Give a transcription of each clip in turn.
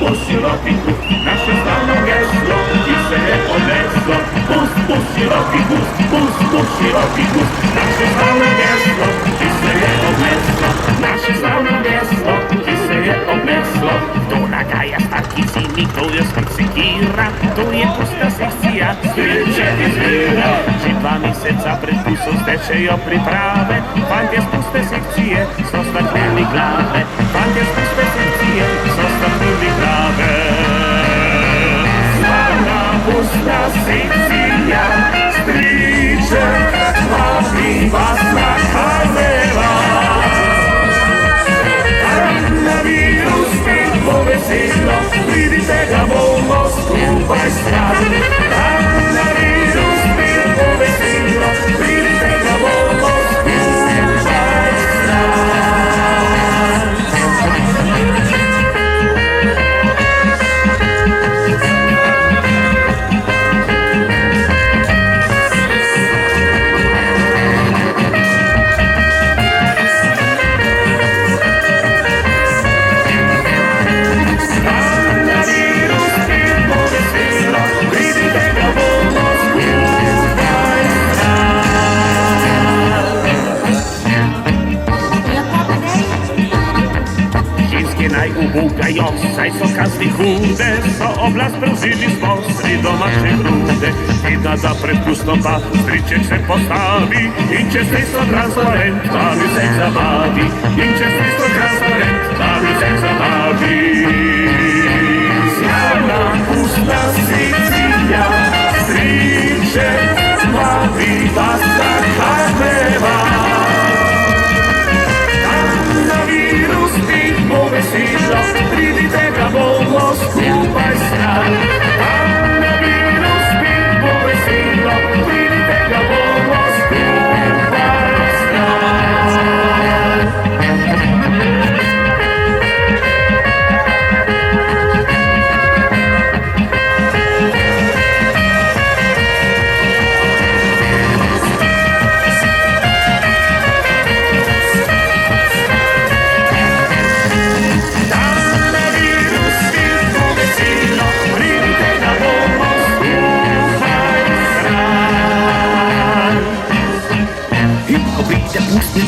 Široki gust, naše slavno geslo, ti se je odneslo. Pust, široki gust, pust, široki gust, naše slavno geslo, ti se je odneslo. Naše slavno geslo, ti se je odneslo. To nagaja starki zimi, to je sekira, to je pusta sekcija, svirčevi zvira. Že 2 mjeseca pred pusom stečejo priprave, fantje z puste sekcije so staknili glave. Fantje z puste sekcije so staknili glave. Slavna pusta sekcija, striček, vabi vas na karneval. Na virus spet bo veselo, pridite ga bomo skupaj slavili. Na virus spet bo veselo, pridite ga bomo skupaj slavili. Najubukajo, saj so kazni hude, so oblast prevzeli spostri domače grude. Eda da pred pustom pa striček se postavi in čez mesto transparent, da mi se zabavi. In čez mesto transparent, da mi se zabavi. Slavna pusta sekcija, striček, vabi vas na karneval. Veselo, pridite ga bomo skupaj slavili. Na virus spet bo veselo, pridite ga bomo skupaj slavili.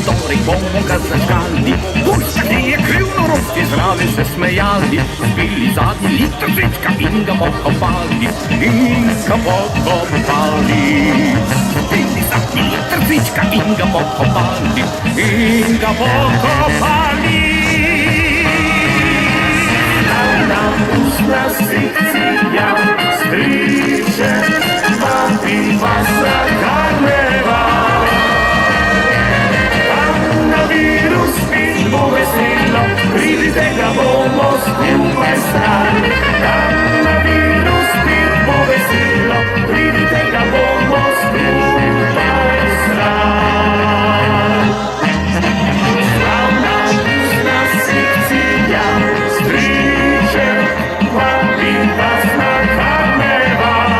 Torej bomo ga zažgali, pušta, ki je kriv norosti, zraven se smejali. Spili zadnji liter vrečka in ga pokopali, in ga pokopali. Spili zadnji liter vrečka in ga pokopali, in ga pokopali. Slavna pusta sekcija, striček, vabi vas na karneval. Virus spet bo veselo, pridite ga bomo skupaj slavili. Na virus spet bo veselo, pridite ga bomo skupaj slavili. Slavna pusta sekcija, striček, vabi vas na karneval.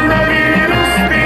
Na virus spet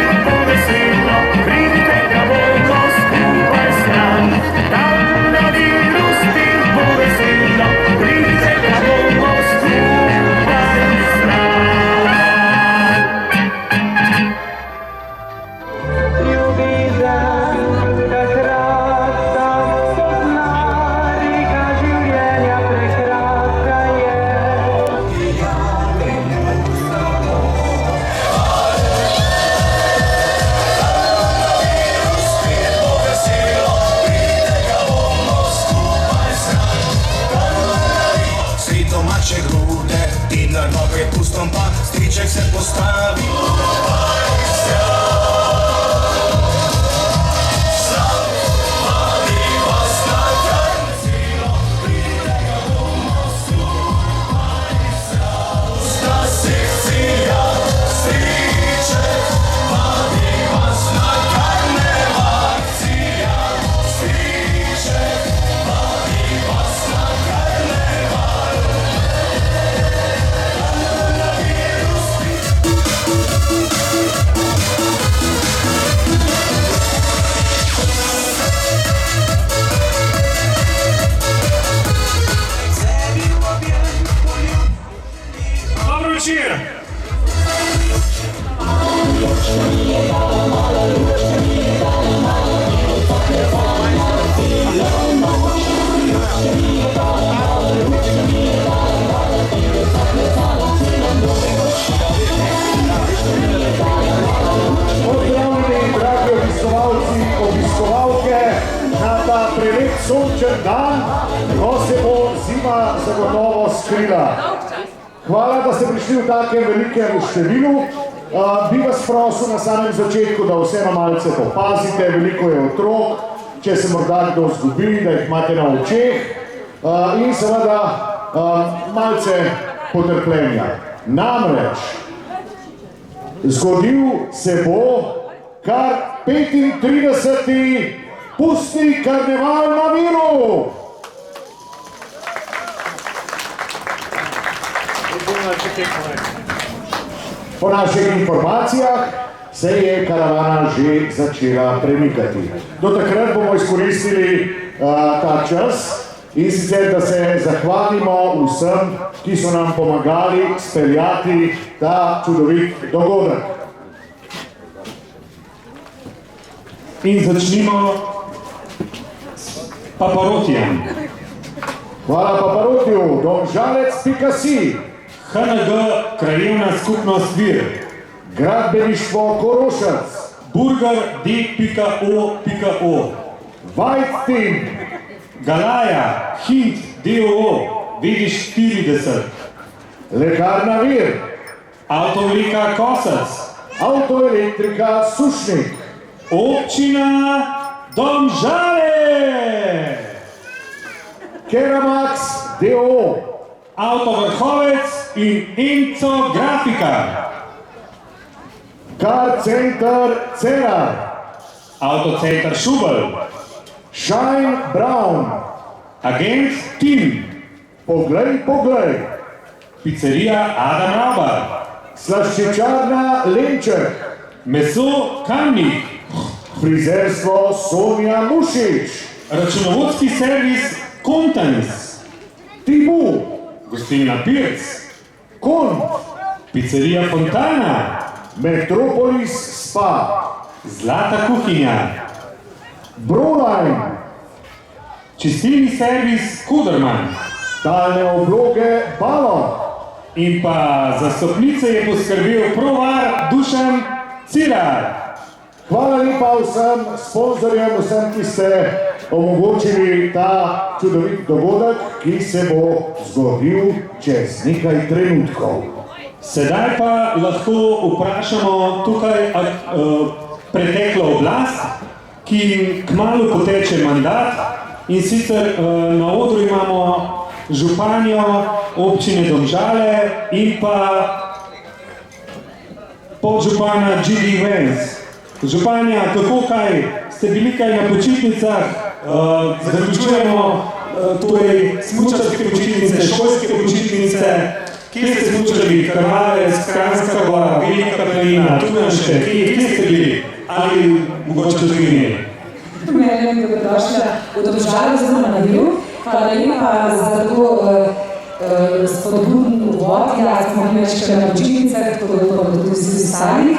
obiskovalci, obiskovalke na ta prelep sončen dan, ko se bo zima zagotovo skrila. Hvala, da ste prišli v takem velikem številu. Bi vas prosil na samem začetku, da vseeno malce popazite, veliko je otrok, če se morda kdo zgubi, da jih imate na očeh in seveda malce potrpljenja. Namreč, zgodil se bo kar 35. pustni karneval na Viru. Po naših informacijah se je karavana že začela premikati. Do takrat bomo izkoristili ta čas in sicer, da se zahvalimo vsem, ki so nam pomagali speljati ta čudovit dogodek. In začnimo s Paparotijem. Hvala Paparotiju, domžalec.si, HNG Krajevna skupnost Vir, Gradbeništvo Korošac, Burger D.O.O, White Team, Galaja, Hint D.O.O, Vidiš 40, Lekarna Vir, Avtovelika Kosec, Avtoelektrika Sušnik, Občina Domžale, Keramax D.O.O, Avtovrhovec in Enco Grafika, Car Center Cerar, Autocenter Šubel, Shine Brown, Agent Tim, Poglej, Pizzeria Adam Raubar, Slaščičarna Lenček, Meso Kamnik, Frizerstvo Sonja Mušič, računovodski servis Kontans, Tibu, gostilna Pirc, Kon, Pizzeria Fontana, Metropolis Spa, Zlata kuhinja, Broline, čistilni servis Kuderman talne obloge Balo in pa za stopnice je poskrbel provar Dušan Cirar. Hvala lepa vsem sponzorjem, vsem, ki ste omogočili ta čudovit dogodek, ki se bo zgodil čez nekaj trenutkov. Sedaj pa lahko vprašamo tukaj preteklo oblast, ki jim kmalu poteče mandat, in sicer na odru imamo županjo občine Domžale in pa podžupana G.D. Vance. Županja, kako kaj? Ste bili kaj na počitnicah? Zaključujemo smučarske počitnice, šolske počitnice. Kje ste smučali? Krvavec, Kranjska Gora, Velika Planina, Tujanšte, kje ste bili? Ali mogoče tudi imeli? Mene, dobrodošla v Domžale oziroma na Viru. Hvala lepa za tako spodbuden uvod. Ja, smo bili večkrat na počitnicah, tako da upam, da tudi vsi ostali.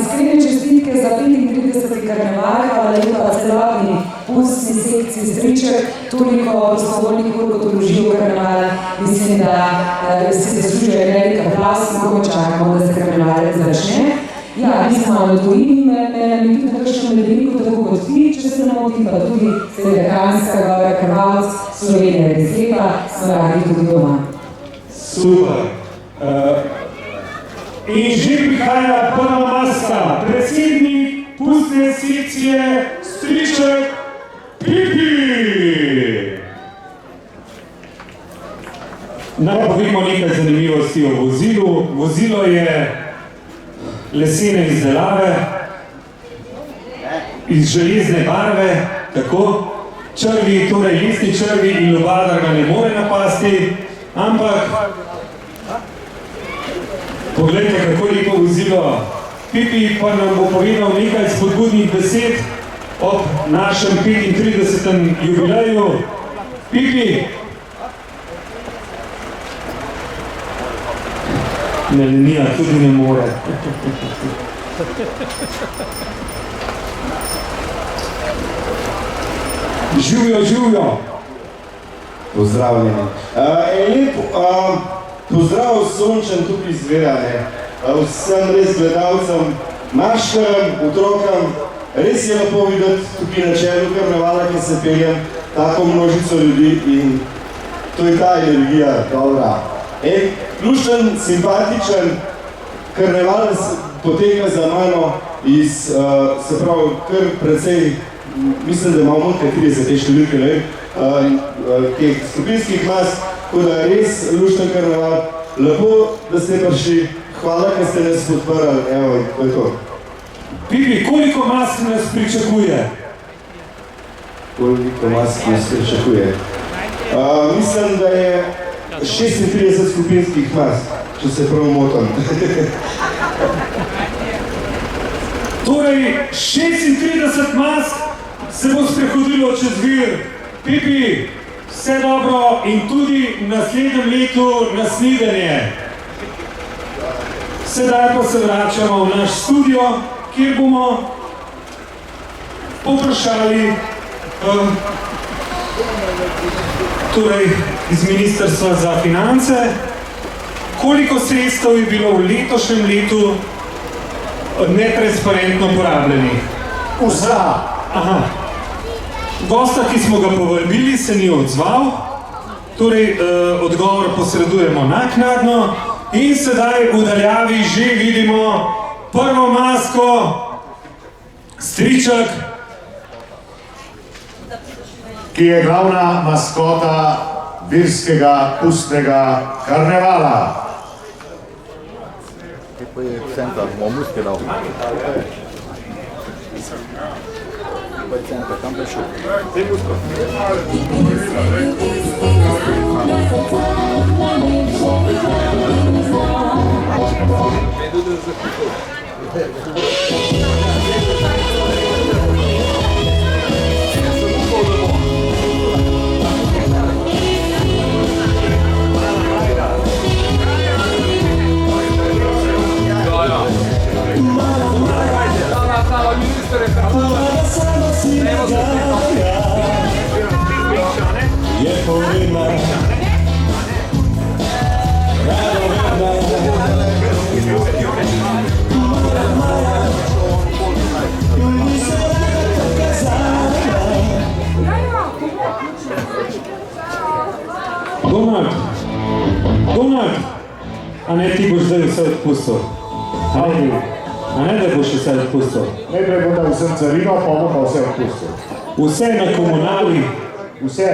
Iskrene čestitke za 35. karneval, hvala lepa celotni pustni sekciji Striček, toliko prostovoljnih ur, kot vložijo karnevala. Mislim, da si zaslužijo velik aplavz, kako čakamo, da se karneval začne. Ja, mi smo na dvojini, mi tudi nekakšno medeniku, tako kot ti, če se ne motim, pa tudi seveda Kranjska Gora, Krvavec, Slovenija je izlepa, smo radi tudi doma. Super. In že prihaja prva maska, predsednik pustne sekcije Striček Pipi. Naj povemo nekaj zanimivosti o vozilu. Vozilo je lesene izdelave, iz železne barve, tako. Črvi, torej lesni črvi in lubadar ga ne more napasti, ampak poglejte, kako lepo vozilo. Pipi pa nam bo povedal nekaj spodbudnih besed ob našem 35. jubileju. Pipi! Melenija tudi ne more. Živjo! Pozdravljeni. Lep pozdrav sončen tukaj izvira, vsem res gledalcem, maškaram, otrokam, res je lepo videti tukaj na čelu karnevala, ki se peljem tako množico ljudi in to je ta energija, dobra. En lušten, simpatičen karneval poteka za mano iz, se pravi, kar precej, mislim, da imamo nekaj 30 te številke, teh skupinskih mas, tako da je res lušten karneval. Lepo, da ste prišli, hvala, ker ste nas podprli, evo, to je to. Pipi, koliko mask nas pričakuje? Koliko mask nas pričakuje? Mislim, da je 36 skupinskih mask, če se prav motam. Torej, 36 mask se bo sprehodilo čez vir. Pipi, vse dobro in tudi v naslednjem letu naslednje. Sedaj pa se vračamo v naš studio, kjer bomo povprašali torej iz Ministrstva za finance, koliko sredstev je bilo v letošnjem letu netransparentno porabljenih. Vsa. Aha. Gosta, ki smo ga povabili, se ni odzval, torej odgovor posredujemo naknadno in sedaj v daljavi že vidimo prvo masko, striček, ki je glavna maskota virskega pustnega karnevala. Tipo je centar, bomo muske dal. Tipo je centar, tam prišel. Zdaj musko. je povedna, Donald, a ne ti boš zdaj vse odpustil? A ne da boš vse odpustil? Najprej bom dal vsem carino, pa bom pa vse odpustil. Vse na komunali, vse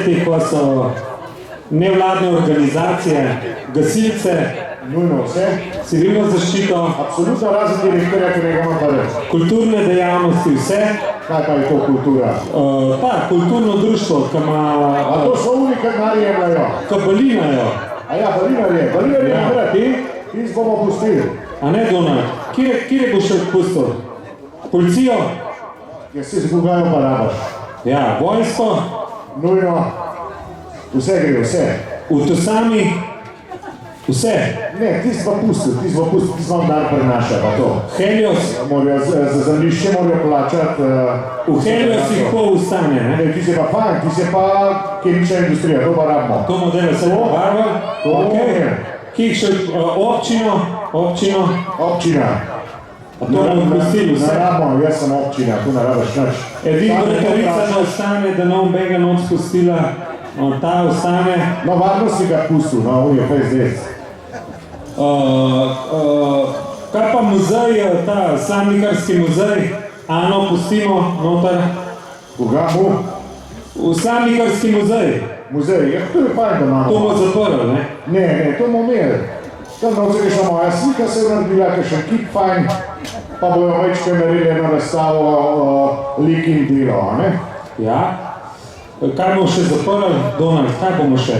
te, ko so nevladne organizacije, gasilce, nujno vse, civilno zaščito, absolutno razen direktorja, ki ga imam pa reči. kulturne dejavnosti, vse. Kaj pa je to kultura? Kulturno društvo, ki ima... A to so oni, ki nari jemljajo. Ki balinajo. A ja, balinarje naprej, ti bomo pustili. A ne, Donald, kje boš še odpustil? Policijo? Ja, si zgugajo pa rabaš. Ja, vojsko? Nujno. Vse gre, vse. V to sami? Vse? Ne, ti si pa pustil, ti vam dar prenaša, pa to. Helios? Za zemljišče morajo plačati... V Heliosih pol ustane, ne? Ne, ti si pa fajn, ti si pa kemična industrija, to pa rabimo. To modele se pobarva? Ok. Kje še občino? Občina. A to bomo odpustili vse? Ne rabimo, jaz sem občina, tu ne rabiš nič. Edina bratarica ne ostane, da nam bega not spustila, ta ostane. No, varno si ga pustil, no, on je FSD. Kaj pa muzej, ta Slamnikarski muzej, Ano, pustimo noter. Koga mu? V Slamnikarski muzej. Muzej, ja, to je fajn, da imamo. To bo zaprl, ne? Ne, to bomo imeli. Tam novce je šla moja slika, se je naredila, ker še kip fajn, pa bojo večke naredili eno razstavo lik in delo, ne? Ja. Kaj bomo še zaprl, Donald, kaj bomo še?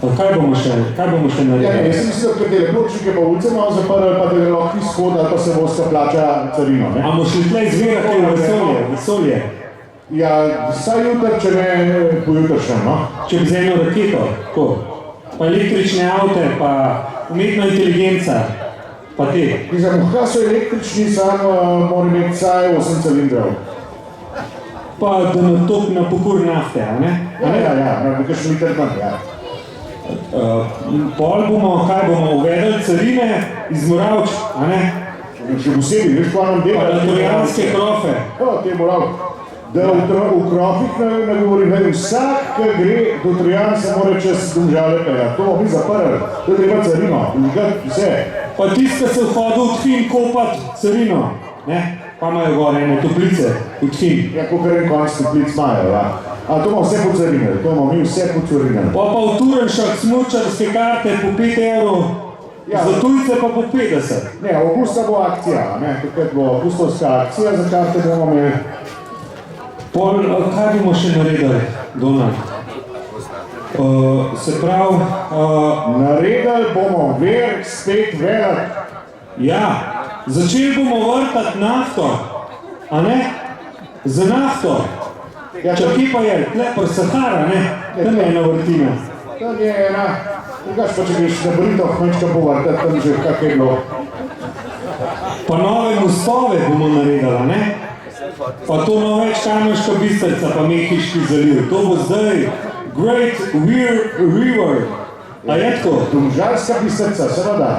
Kaj bomo še naredili? Ja, ne, jaz mislim, da te pločnike pa ulice malo zaprli, pa da je lahko izhoda, pa se boste plača carino, ne? A bomo šli tlej zvirati v vesolje? Ja, vsaj jutr, če ne pojutršnjem, no? Če bi z eno raketo, tako. Pa električne avte, pa umetna inteligenca, pa te. Mislim, kaj so električni, sam mora imeti vsaj 8 cilindrov. Pa da natop na pokur nafte, a ne? Ja, nekaj še liter manj, ja. Pol bomo, kaj bomo, uvedli carine iz Moravč, a ne? Še posebej, veš, pa nam dela. Pa trojanske krofe. Te moral, da v krofih ne govorim, vsak, ki gre do Trojanca, mora čez Domžale peljati. To bomo mi zaprli, to je treba carino, vse. Pa tiste se vhodil v Tfin kopat carino, ne? Pa imajo gore ene toplice v Tfin. Ja, kakor en konc toplic imajo, ja. A to imamo vse po carinah, to imamo mi vse po carinah. Pa v Turenšah smučarske karte po 5 evrov, za tujce pa po 50. Ne, avgusta bo akcija, ne, takrat bo avgustovska akcija, za karte bomo imeli. Pol, kaj bomo še naredili, Donald? Se pravi... Naredili bomo ver spet velik. Ja, začeli bomo vrtati nafto, a ne? Za nafto. Čakaj pa je, tle pa Sahara, ne? Tam je ena vrtina. Tam je ena, drugač pa če greš na Britoh, manjčka povrtati, tam že kak je bilo. Pa nove mostove bomo naredili, ne? Pa to no več Kamniška Bistrica, pa Mehiški zaliv. To bo zdaj Great River. A je tako? Domžalska Bistrica, seveda.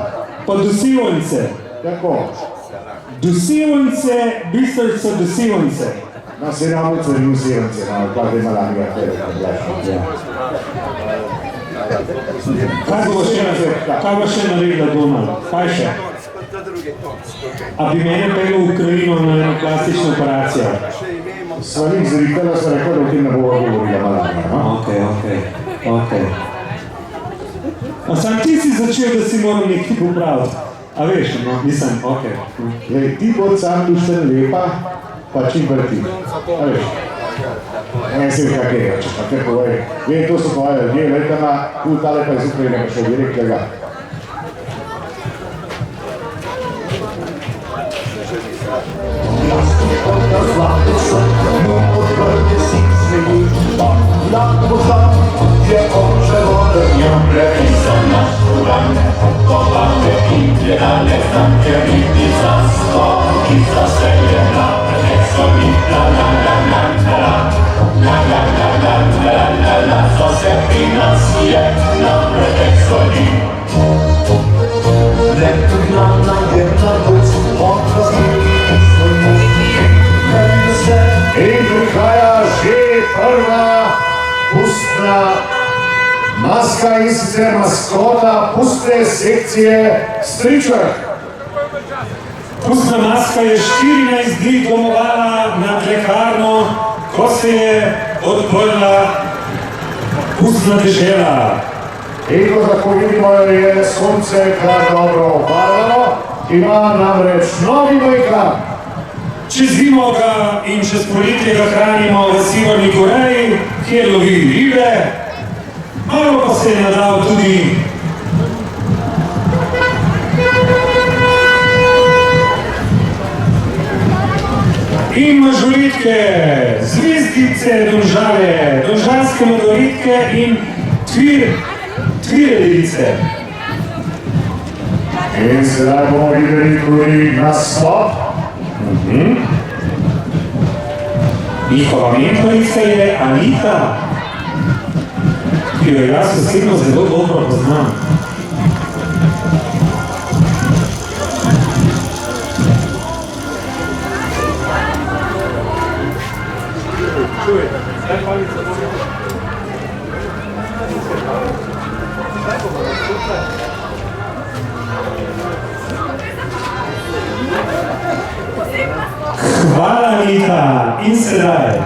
Pa Dosivnice. Tako. Dosivnice, Bistrica, Dosivnice. No, se nam v carinu Sivnice, pa da ima lani gledati. Kaj bo še naredila, Donald? Kaj še? A bi mene peljal v Ukrajino na eno plastično operacijo? Svanik zrikala, so rekla, da o tem ne bo govorila malana, no? Ok. A sam ti si začel, da si moral nekaj popraviti. A veš, no, nisem, ok. Glej, ti bod sam dušten lepa, pa čim vrti. A veš? Ne se mi kak je, če pa te povej. Glej, to so tvoje ljudje, glej, tu tale pa iz Ukrajine, pa še direkt tega. In prihaja že prva pustna maska in sicer maskota pustne sekcije Striček. Pustna maska je 14 dni domovala nad lekarno, ko se je odprla pustna dežela. In kot lahko vidimo, je sonce kar dobro obarvano, ima namreč novi mejkap. Čez zimo ga in čez poletje ga hranimo v Severni Koreji, kjer lovi ribe, malo pa se je nadal tudi in mažoritke, zvezdice Domžale, domžalske mažoritke in tvírelice. In sedaj bomo videli tudi naslov. Njihova mentorica je Anita, ki jo jaz osebno zelo dobro poznam. Hvala, Anita, in sedaj.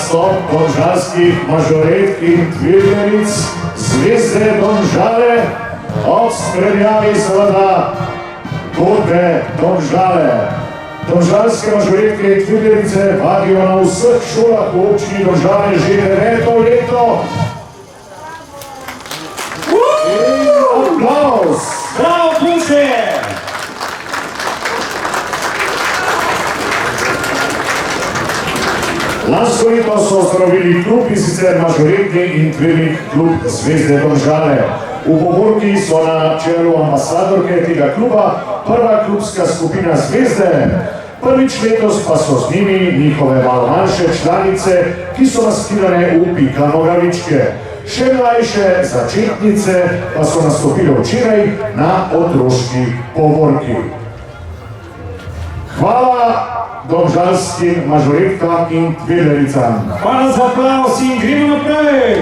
nastop domžalskih mažoretk in tvilleric Zvezde Domžale ob spremljavi seveda godbe Domžale. Domžalske mažoretke in tvillerice vadijo na vseh šolah v občini Domžale že 9. leto. In aplavz! Bravo, punce! Lansko leto so ustanovili klub, in sicer mažoretni in tvilling klub Zvezde Domžale. V povorki so na čelu ambasadorke tega kluba prva klubska skupina Zvezde. Prvič letos pa so z njimi njihove malo manjše članice, ki so maskirane v Pika Nogavičke. Še mlajše začetnice pa so nastopile včeraj na otroški povorki. Hvala domžalskim mažoretkam in tvillericam. Hvala za aplavz in gremo naprej!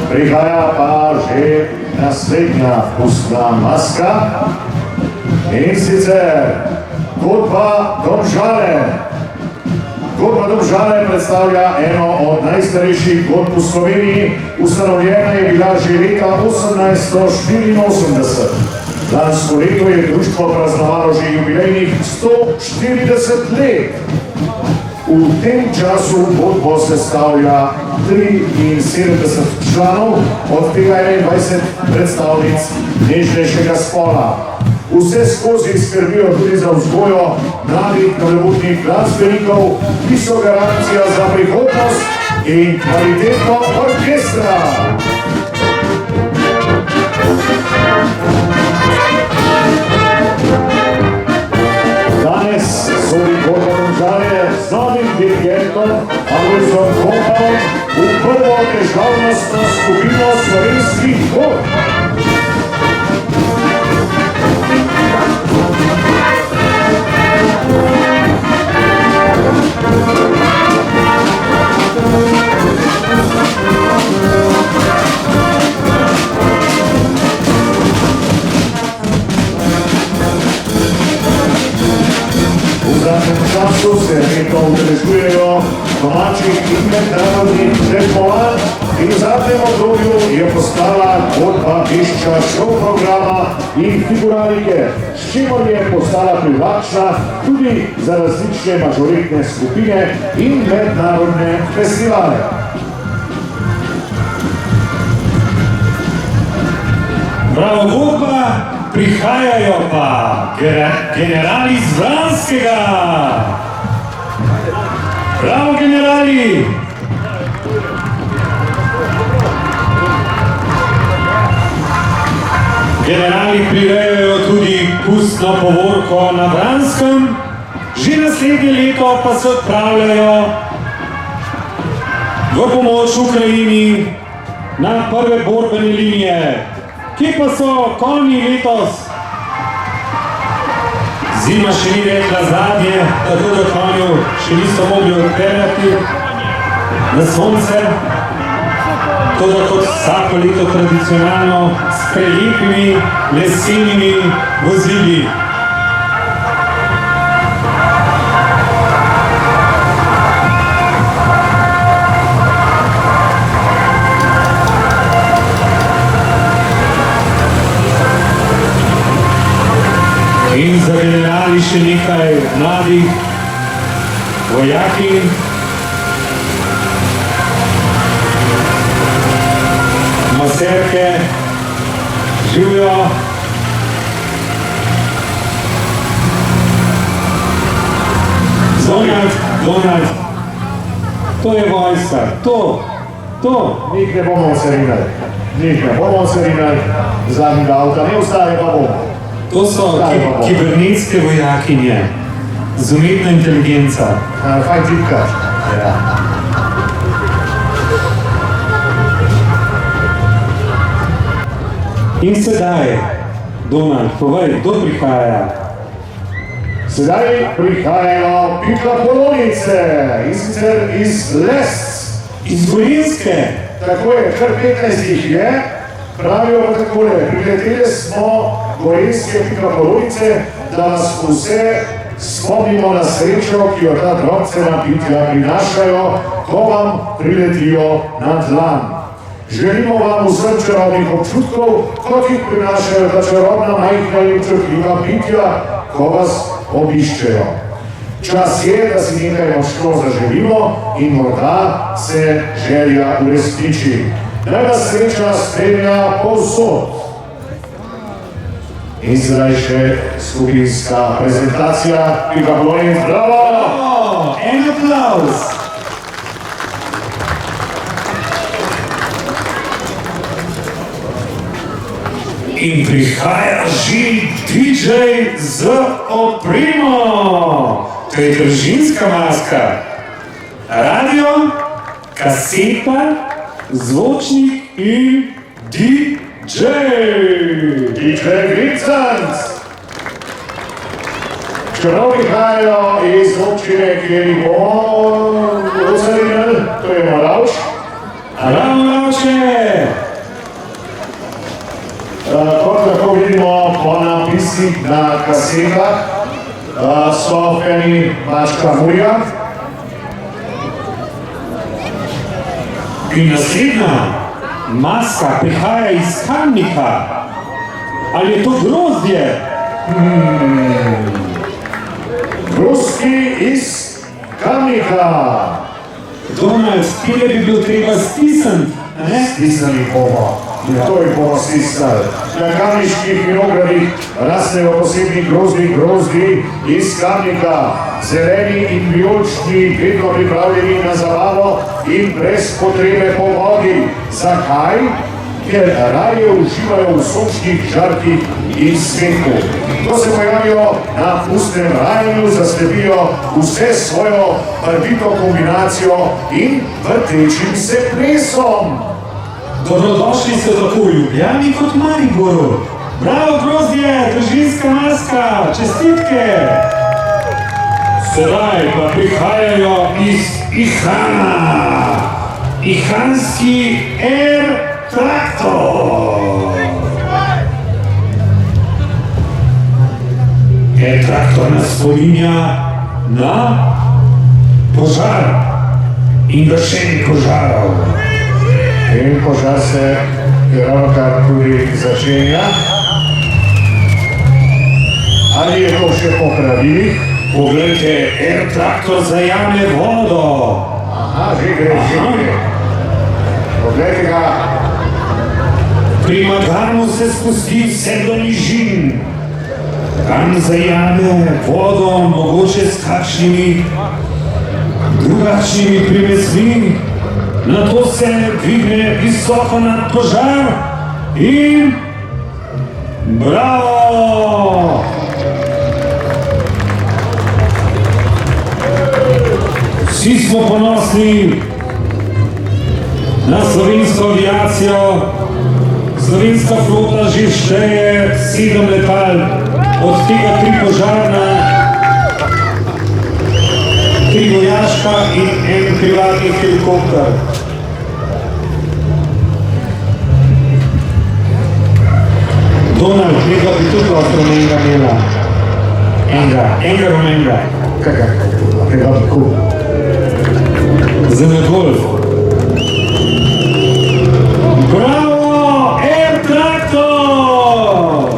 Prihaja pa že naslednja pustna maska, in sicer godba Domžale. Godba Domžale predstavlja eno od najstarejših godb v Sloveniji, ustanovljena je bila že leta 1884. Lansko leto je društvo praznovalo že jubilejnih 140 let. V tem času godbo sestavlja 73 članov, od tega 21 predstavnic nežnejšega spola. Vse skozi skrbijo tudi za vzgojo mladih novobudnih glasbenikov, ki so garancija za prihodnost in kvaliteto orkestra. Danes sodi godba Domžale z novim dirigentom Alojzom Kopanom v prvo težavnostno skupino slovenskih godb. V zadnjem času se redno udeležujejo domačih in mednarodnih tekmovanj in v zadnjem obdobju je postala godba vešča šov programa in figuralike, s čimer je postala privlačna tudi za različne mažoretne skupine in mednarodne festivale. Bravo, godba! Prihajajo pa generali iz Vranskega! Bravo, generali! Generali prirejajo tudi pustno povorko na Vranskem, že naslednje leto pa se odpravljajo v pomoč Ukrajini na prve borbene linije. Kje pa so konji letos? Zima še ni rekla zadnje, tako da konju še niso mogli odpeljati na sonce. Toda kot vsako leto tradicionalno s prelepimi lesenimi vozili. In za generali še nekaj mladih vojaki. Maserke, živijo. Donald, to je vojska, to. Njih ne bomo odserinali, zadnjega avta ne ostaje pa bomo. To so kibernetske vojakinje z umetno inteligenco. Fajn tipkač. Ja. In sedaj Donald, povej, kdo prihaja? Sedaj prihajajo pikapolonice, in sicer iz Lesc. Iz Gorenjske. Tako je, kar 15 jih je. Pravijo pa takole, prileteli smo gorenjske pikapolonice, da nas vse spomnimo na srečo, ki jo ta drobcena pitja prinašajo, ko vam priletijo na dlan. Želimo vam vsem čarobnih občutkov, kot jih prinašajo ta čarobna majhna in čutljiva pitja, ko vas obiščejo. Čas je, da si nekaj močno zaželimo in morda se želja uresniči. Naj vas sreča spremlja povsod. In zdaj še skupinska prezentacija pikapolonic. Bravo! En aplavz! In prihaja že DJ z opremo. To je družinska maska. Radio, kaseta, zvočnik in DJ. DJ Vincent. Čeprav prihajajo iz občine, kjer jih bomo uzarinili, to je Moravš. Moravče! Kot lahko vidimo po napisih na kasetah, so fani Mačka Murja. In naslednja maska prihaja iz Kamnika. Ali je to grozdje? Ruski iz Kamnika. Donald, kje bi bilo treba stisniti? Stisnili bomo. To jih bomo stisnili. Na kamniških vinogradih rastejo posebni grozdi iz Kamnika. Zeleni in vijolični, vedno pripravljeni na zabavo in brez potrebe po vodi. Zakaj? Ker raje uživajo v sončnih žarkih in smehu. Ko se pojavijo na pustnem rajanju, zaslepijo vse svojo barvito kombinacijo in vrtečim se plesom. Dobrodošli ste tako v Ljubljani kot Mariboru. Bravo, grozdje, družinska maska, čestitke! Sedaj pa prihajajo iz Ihana. Ihanski Air Traktor. Air Traktor nas spominja na požar in gašenje požarov. In požar se ravnokar tudi začenja. Ali je to še po pravilih? Poglejte, Air Traktor zajame vodo. Aha, že gre. Poglejte ga. Pri Magarmu se spusti vse do nižin. Tam zajame vodo, mogoče s kakšnimi drugačnimi primesmi. Nato se dvigne visoko nad požar in bravo! Vsi smo ponosni na slovensko aviacijo. Slovenska flota že šteje 7 letal, od tega 3 požarna, 3 vojaška in 1 privatni helikopter. Donald, tega bi tudi lahko rumenega imela. Enega rumenega. Tega bi kul. Za na golf. Bravo, Air Traktor!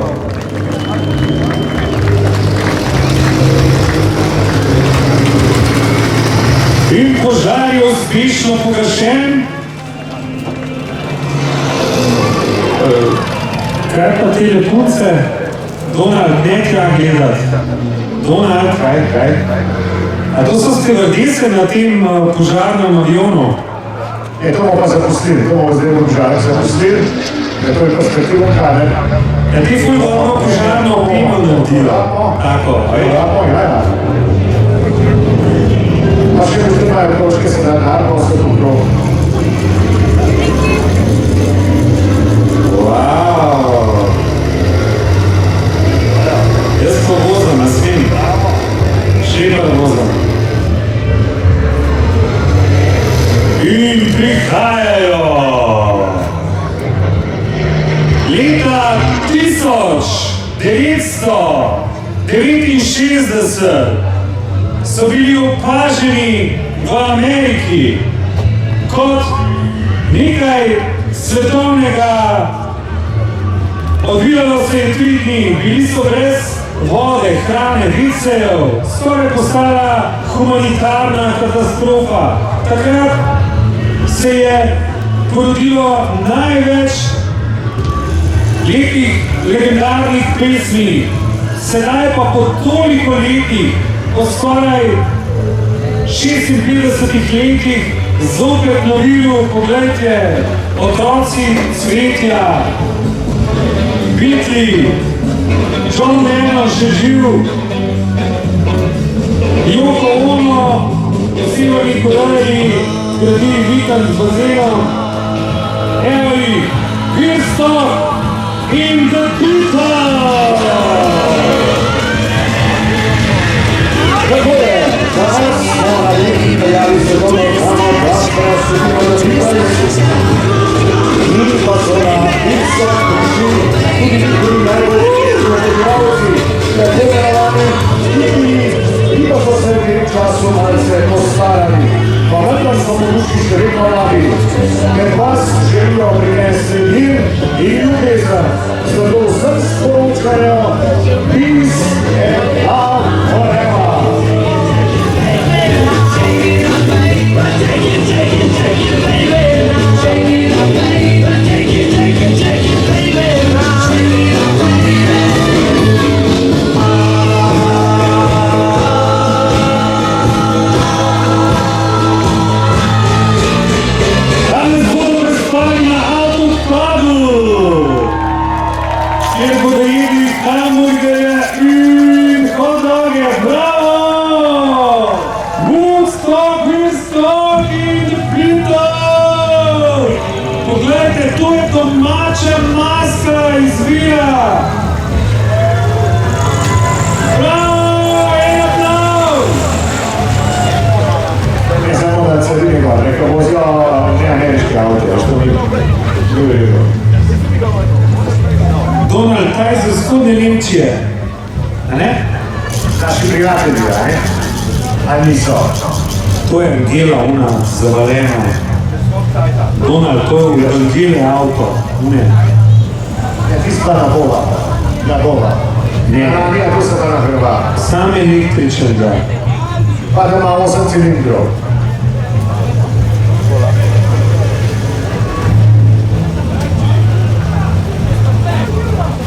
In požar je uspešno pogašen. Kaj pa te lepunce? Donald, ne tja gledati. Donald, kaj? A to so stevardese na tem požarnem avionu? To bomo pa zapustili, to bomo zdaj v požar zapustili. To je perspektiven kamer. Ti smo dobro požarno opremo naredila. Tako, ja. Pa še ne imajo točke se na narkovsko pokrov. Wow! 1969 so bili opaženi v Ameriki kot nekaj svetovnega. Odvijalo se je 3 dni, bili so brez vode, hrane, vicejev, skoraj postala humanitarna katastrofa. Takrat se je porodilo največ lepih, legendarnih pesmi. Sedaj pa po toliko letih, po skoraj 56 letih, zopet novilu, poglejte, otroci cvetja, Beatli, John Lennon še živ, Yoko Ono, Silvani Koreji, gradili vikend z bazenom, evo jih, Woodstock in The Beatles! Tako je, danes smo na leti peljali svetovno hrano glasbeno skupino The Beatles in pa so na Woodstock prišli tudi drugi najboljši prebivalci, tako imenovani hipiji, ki pa so se v tem času malce postarali. Pa vendar smo poruški še vedno mladi, ker vas želijo prinesti mir in ljubezen. Zato vsem sporočajo Peace and Love forever. Donald, kaj za vzhodne Nemčije? A ne? Naši prijatelji, a ne? Ali niso? To je Angela, ona zavalena. Donald, to je v Angele avto. Ne. Ja, ti si pa na Boga. Na Boga. Ne. Ja, tu se pa na Hrva. Sam električen, da. Pa da ima 8 cilindrov.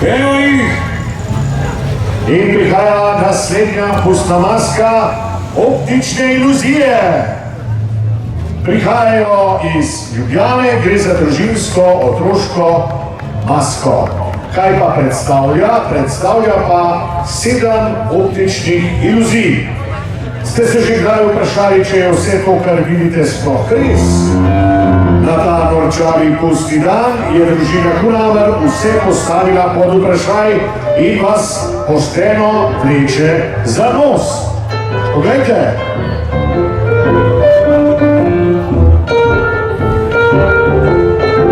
Evo jih! In prihaja naslednja pustna maska optične iluzije. Prihajajo iz Ljubljane, gre za družinsko, otroško masko. Kaj pa predstavlja? Predstavlja pa 7 optičnih iluzij. Ste se že kdaj vprašali, če je vse to, kar vidite, sploh res? Na ta norčavi pustni dan je družina Kunaver vse postavila pod vprašaj in vas pošteno vleče za nos. Poglejte!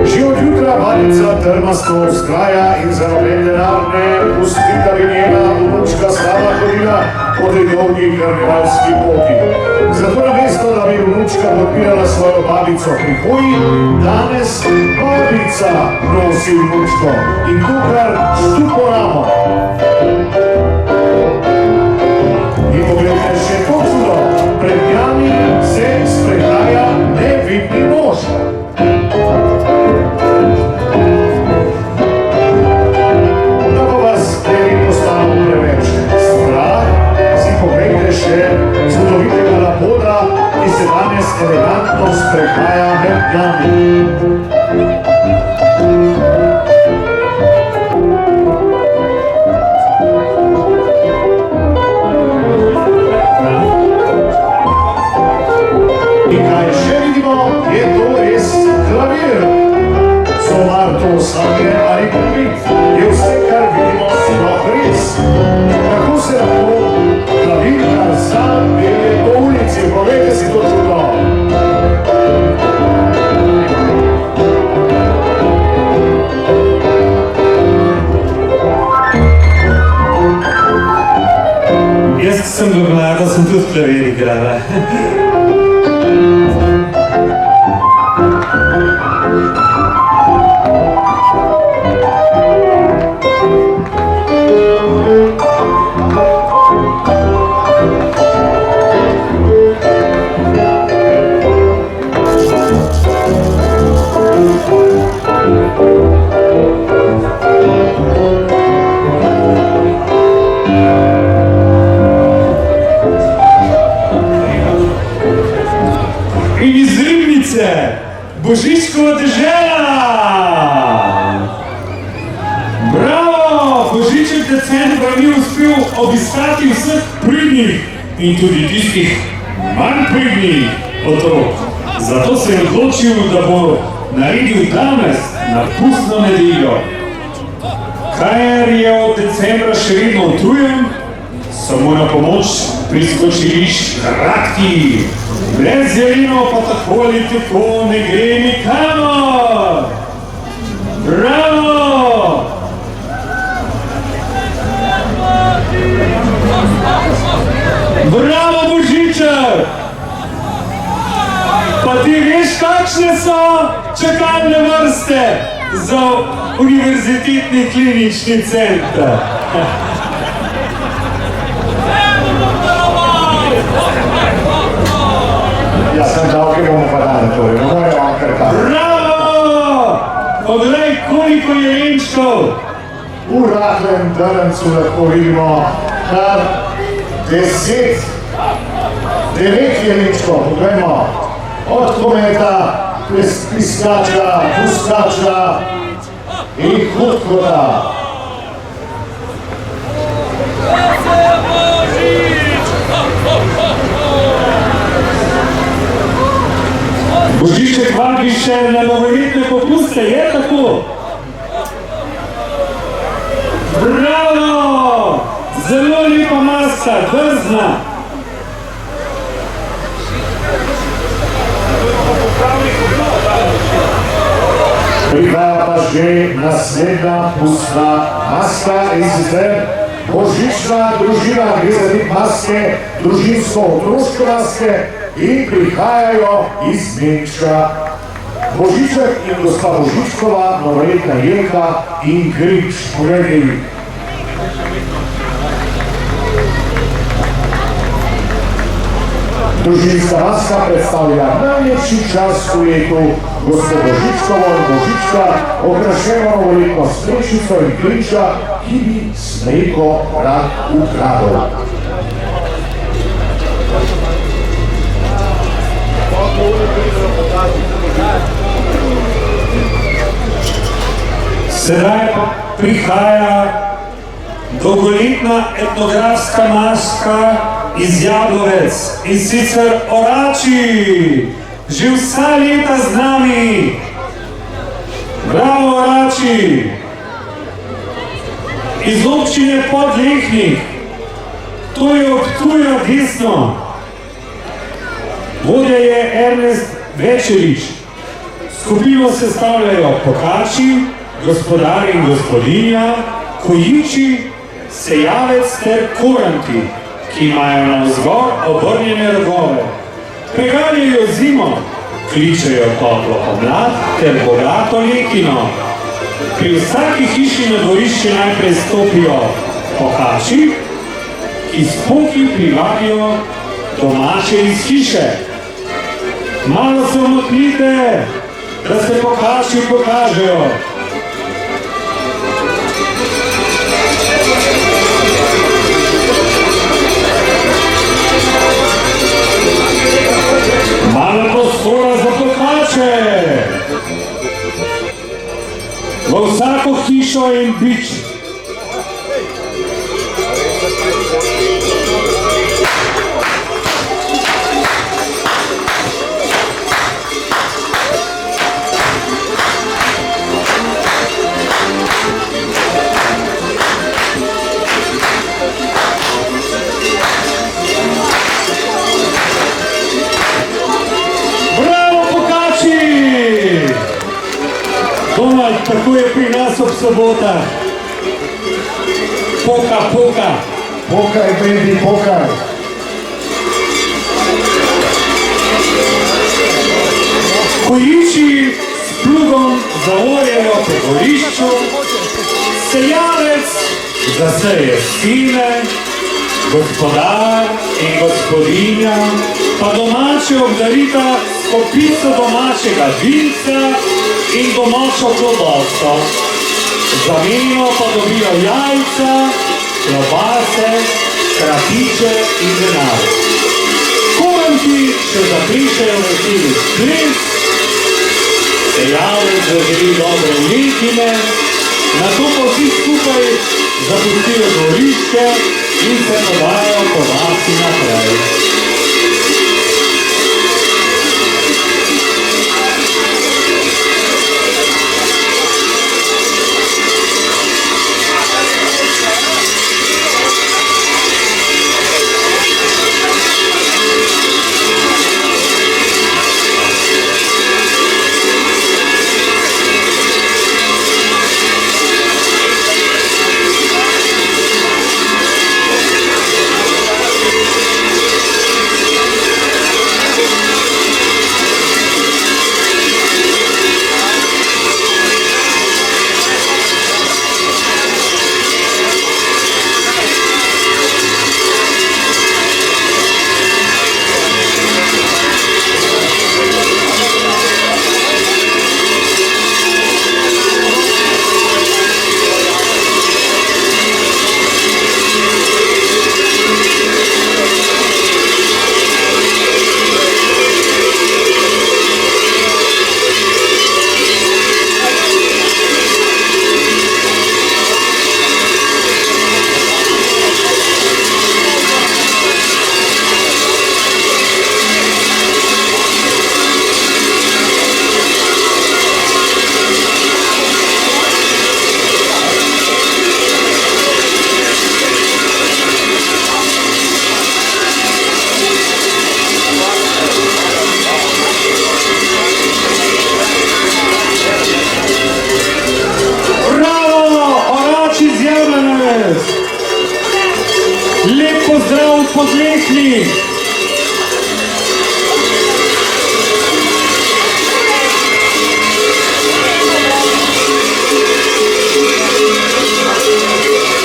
Že od jutra valica trmasto vztraja in za noben denar ne pusti, da bi njena vnučka slava hodila po tej dolgi karnevalski poti. Zato namesto, da bi vnučka podpirala svojo babico pri hoji, danes babica nosi vnučko in kukar stupo ramo. In pogledajte še to čudo, pred njami se sprehaja nevidni mož. Da pa vas ne bi postalo preveč strah, si pogledajte še čudovitega laboda, ki se danes elegantno sprehaja med nami. tudi klavir igrala. In iz Ribnice, Božičkova dežela! Bravo! Božiček decembra ni uspel obiskati vseh pridnih in tudi tistih manj pridnih otrok. Zato se je odločil, da bo naredil danes na pustno nedeljo. Ker je od decembra še vedno utrujen, so mu na pomoč priskočili škratki. Brez zeleno pa tako ali tako ne gre nikamor. Bravo! Bravo, Božiček! Pa ti veš, kakšne so čakalne vrste za univerzitetni klinični center? Ja, sem davke bomo pa dali, torej, no moje vam kar tako. Bravo! Poglej, koliko je jelenčkov! V rahlem drncu lahko vidimo kar 9 jelenčkov, poglejmo. Od kometa, piskača, puskača in hudkota. Božiček vabi še na novoletne popuste, je tako? Bravo! Zelo lepa maska, drzna! Prihaja pa že naslednja pustna maska in sicer božična družina, gre za tip maske, družinsko-otroške maske in prihajajo iz Nemčka. Božiček in gospa Božičkova, novoletna Jelka in Grinč. Poglejte. Družinska maska predstavlja najlepši čas v letu, gospo Božičkovo in Božička, okrašeno novoletno smečico in Grinča, ki bi smreko rad ukradel. Sedaj pa prihaja dolgoletna etnografska maska iz Jablovec, in sicer Orači, že vsa leta z nami. Bravo, Orači! Iz občine Podlehnik, to je od Ptuja desno. Vodja je Ernest Večerič. Skupino sestavljajo Pokači, gospodar in gospodinja, Kojiči, Sejavec ter Koranti, ki imajo navzgor obrnjene rogove. Preganjajo zimo, kličejo toplo pomlad ter bogato letino. Pri vsaki hiši na dvorišče najprej stopijo Pokači, ki s poki privabijo domače iz hiše. Malo se umaknite, da se Pokači pokažejo. Malo prostora za Pokače. V vsako hišo in bič. Tako je pri nas ob sobotah. Poka, poka. Pokaj, baby, pokaj. Bojiči s plugom zaorjejo po gorišču, seljanec zaseje sine, gospodar in gospodinja pa domače obdarita s kopico domačega vinca in domačo klobaso. Zameno pa dobijo jajca, klobase, krapiče in denar. Kubanki še zaprišajo veseli sklic, seljanec zaželi dobre letine, nato pa vsi skupaj zapustijo dvorišče in se podajo po vasi naprej. Lep pozdrav v Podlekni!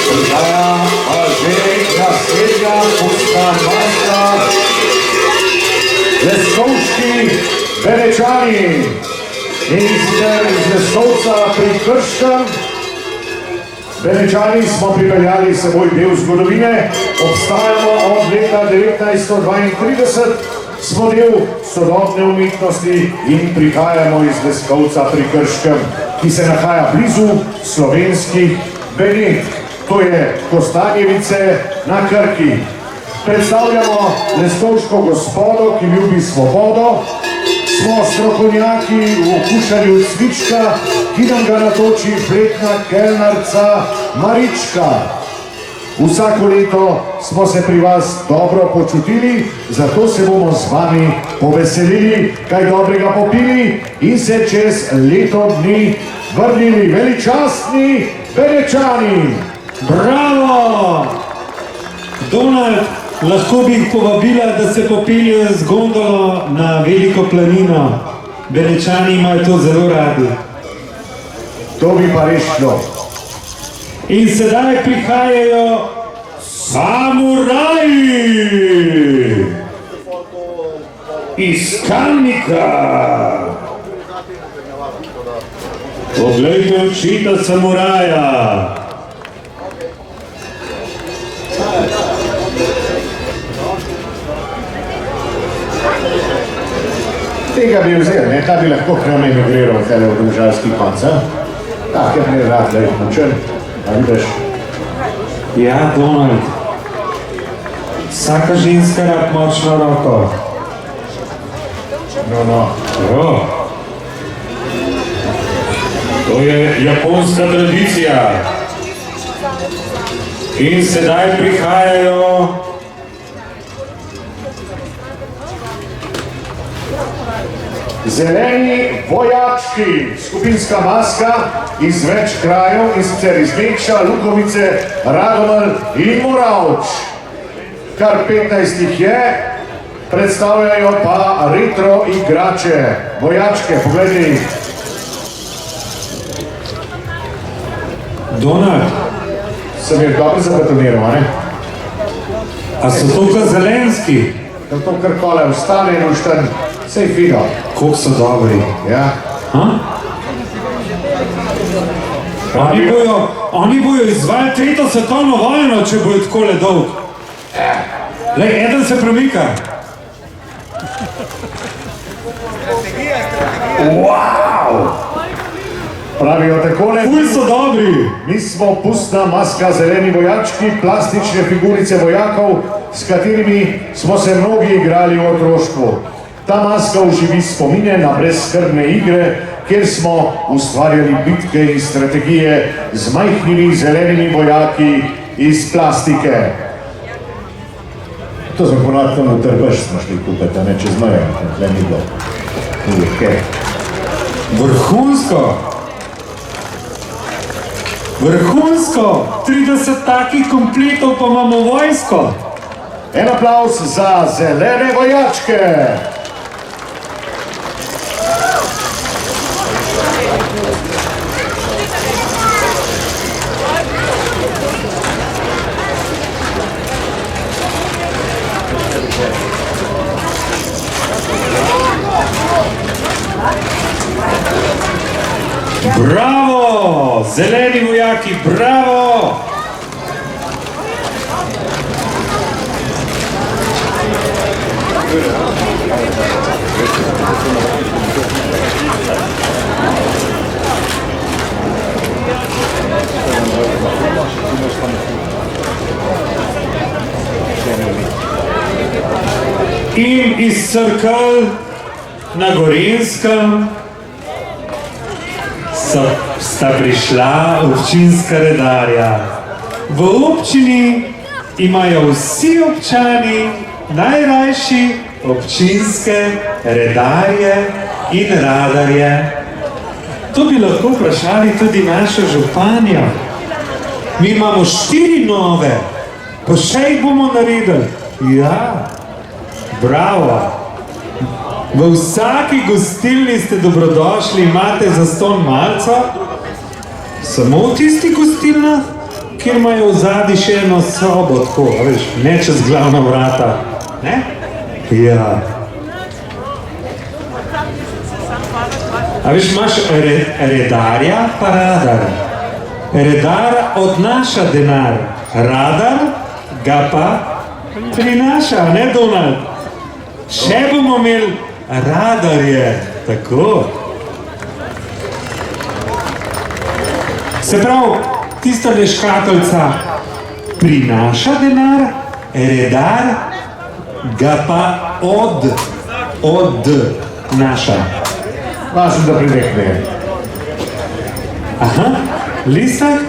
Prihaja pa že naslednja pustna masa, Leskovški Benečani. In sicer iz Leskovca pri Krškem. Benečani smo pripeljali s seboj del zgodovine, obstajamo od leta 1932, smo del sodobne umetnosti in prihajamo iz Leskovca pri Krškem, ki se nahaja blizu slovenskih Benetk, to je Kostanjevice na Krki. Predstavljamo leskovško gospodo, ki ljubi svobodo, smo strokovnjaki v okušanju cvička, ki nam ga natoči fletna kelnarca Marička. Vsako leto smo se pri vas dobro počutili, zato se bomo z vami poveselili, kaj dobrega popili in se čez leto dni vrnili veličastni Benečani. Bravo! Donald, lahko bi jih povabila, da se popeljejo z gondolo na Veliko planino. Benečani imajo to zelo radi. To bi pa res šlo. In sedaj prihajajo samuraji iz Kamnika. Poglejte očita samuraja. Tega bi vzel, ne? Ta bi lahko k nam emigriral tele v domžalski konc, a? Tak je ne rad, da je močen, a vidiš? Ja, Donald. Vsaka ženska rad močno roko. No. Jo. To je japonska tradicija. In sedaj prihajajo zeleni vojački, skupinska maska iz več krajev, in sicer iz Mekša, Lukovice, Radomelj in Moravč. Kar 15 jih je, Predstavljajo pa retro igrače, vojačke, pogledaj. Donald, Sem jih dobro zabetoniral, ne? a so to ka Zelenski? Zato kar kole vstane in ušten, sej fino. Koliko so dobri. Ja. Ha? Oni bojo izvajali tretjo svetovno vojno, če bojo takole dolg. Lej, eden se premika. Wow! Pravijo takole. Ful so dobri. Mi smo pustna maska zeleni vojački, plastične figurice vojakov, s katerimi smo se mnogi igrali v otroštvu. Ta maska oživi spomine na brezskrbne igre, kjer smo ustvarjali bitke in strategije z majhnimi zelenimi vojaki iz plastike. To smo ponovno tam v Trbež smo šli kupiti, a ne čez mejo, tle ni bilo. Vrhunsko. Vrhunsko. 30 takih kompletov pa imamo vojsko. En aplauz za zelene vojačke. Bravo! Zeleni vojaki, bravo! In iz Cerkelj na Gorenjskem sta prišla občinska redarja. V občini imajo vsi občani najrajši občinske redarje in radarje. To bi lahko vprašali tudi našo županjo. Mi imamo 4 nove, pa še jih bomo naredili. Ja, bravo. V vsaki gostilni ste dobrodošli, imate zastonj malca, samo v tistih gostilnah, kjer imajo v zadnji še eno sobo, tako, veš, ne čez glavna vrata, ne? Ja. A veš, imaš redarja pa radar. Redar odnaša denar, radar ga pa prinaša, ne Donald? Še bomo imeli radarje, tako. Se pravi, tista škatlica prinaša denar, redar ga pa odnaša. Važno, da pridehne. Aha, listek,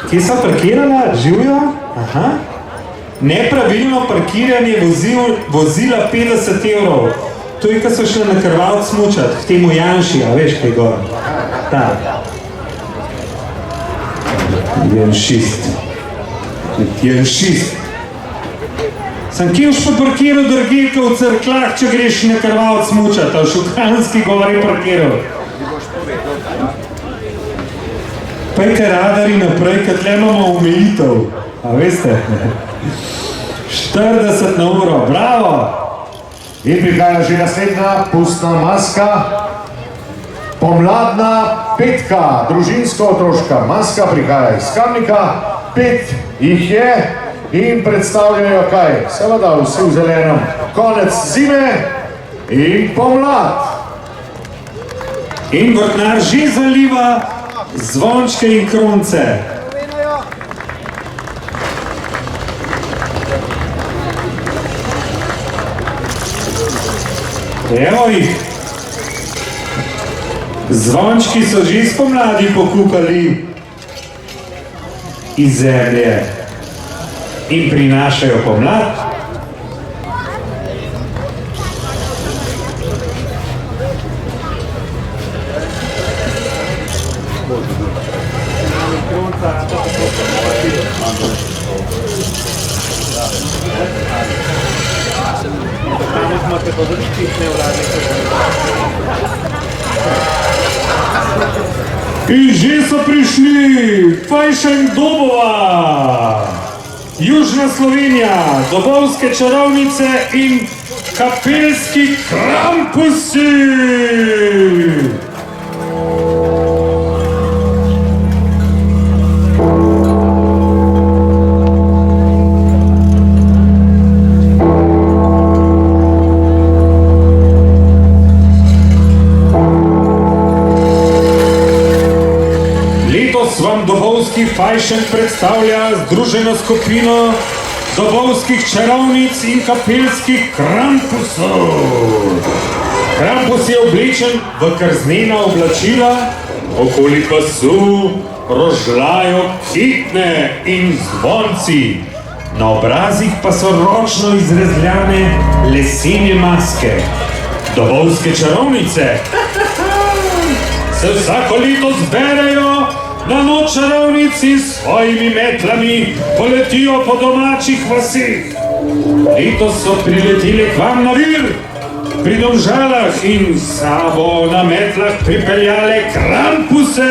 kje so parkirala, živijo? Aha. Nepravilno parkiranje vozila 50 €. To je, ko so šli na Krvavec smučat, k temu Janši, a veš kaj gor? Ta. Janšist. Janšist. Sem kje už pa parkiral drugje, ko v Cerkljah, če greš na Krvavec smučat, a v Šukanski gori parkiral. Pejte radari naprej, ker tle imamo omejitev, a veste? 40 na uro, bravo! In prihaja že naslednja pustna maska. Pomladna petka, družinsko-otroška maska prihaja iz Kamnika. 5 jih je in predstavljajo kaj? Seveda vsi v zelenem. Konec zime in pomlad. In vrtnar že zaliva zvončke in krunce. Evo jih. Zvončki so že spomladi pokukali iz zemlje in prinašajo pomlad. Thank you. In že so prišli Fajšen Dobova, Južna Slovenija, Dobovske čarovnice in Kapelski Krampusi. Vam Dobovski Fajšen predstavlja združeno skupino Dobovskih čarovnic in Kapelskih Krampusov. Krampus je oblečen v krznena oblačila, okoli pasu rožljajo kitne in zvonci. Na obrazih pa so ročno izrezljane lesene maske. Dobovske čarovnice se vsako leto zberejo na noč čarovnici s svojimi metlami poletijo po domačih vaseh. Letos so prileteli k vam na Vir, pri Domžalah in s sabo na metlah pripeljale Krampuse.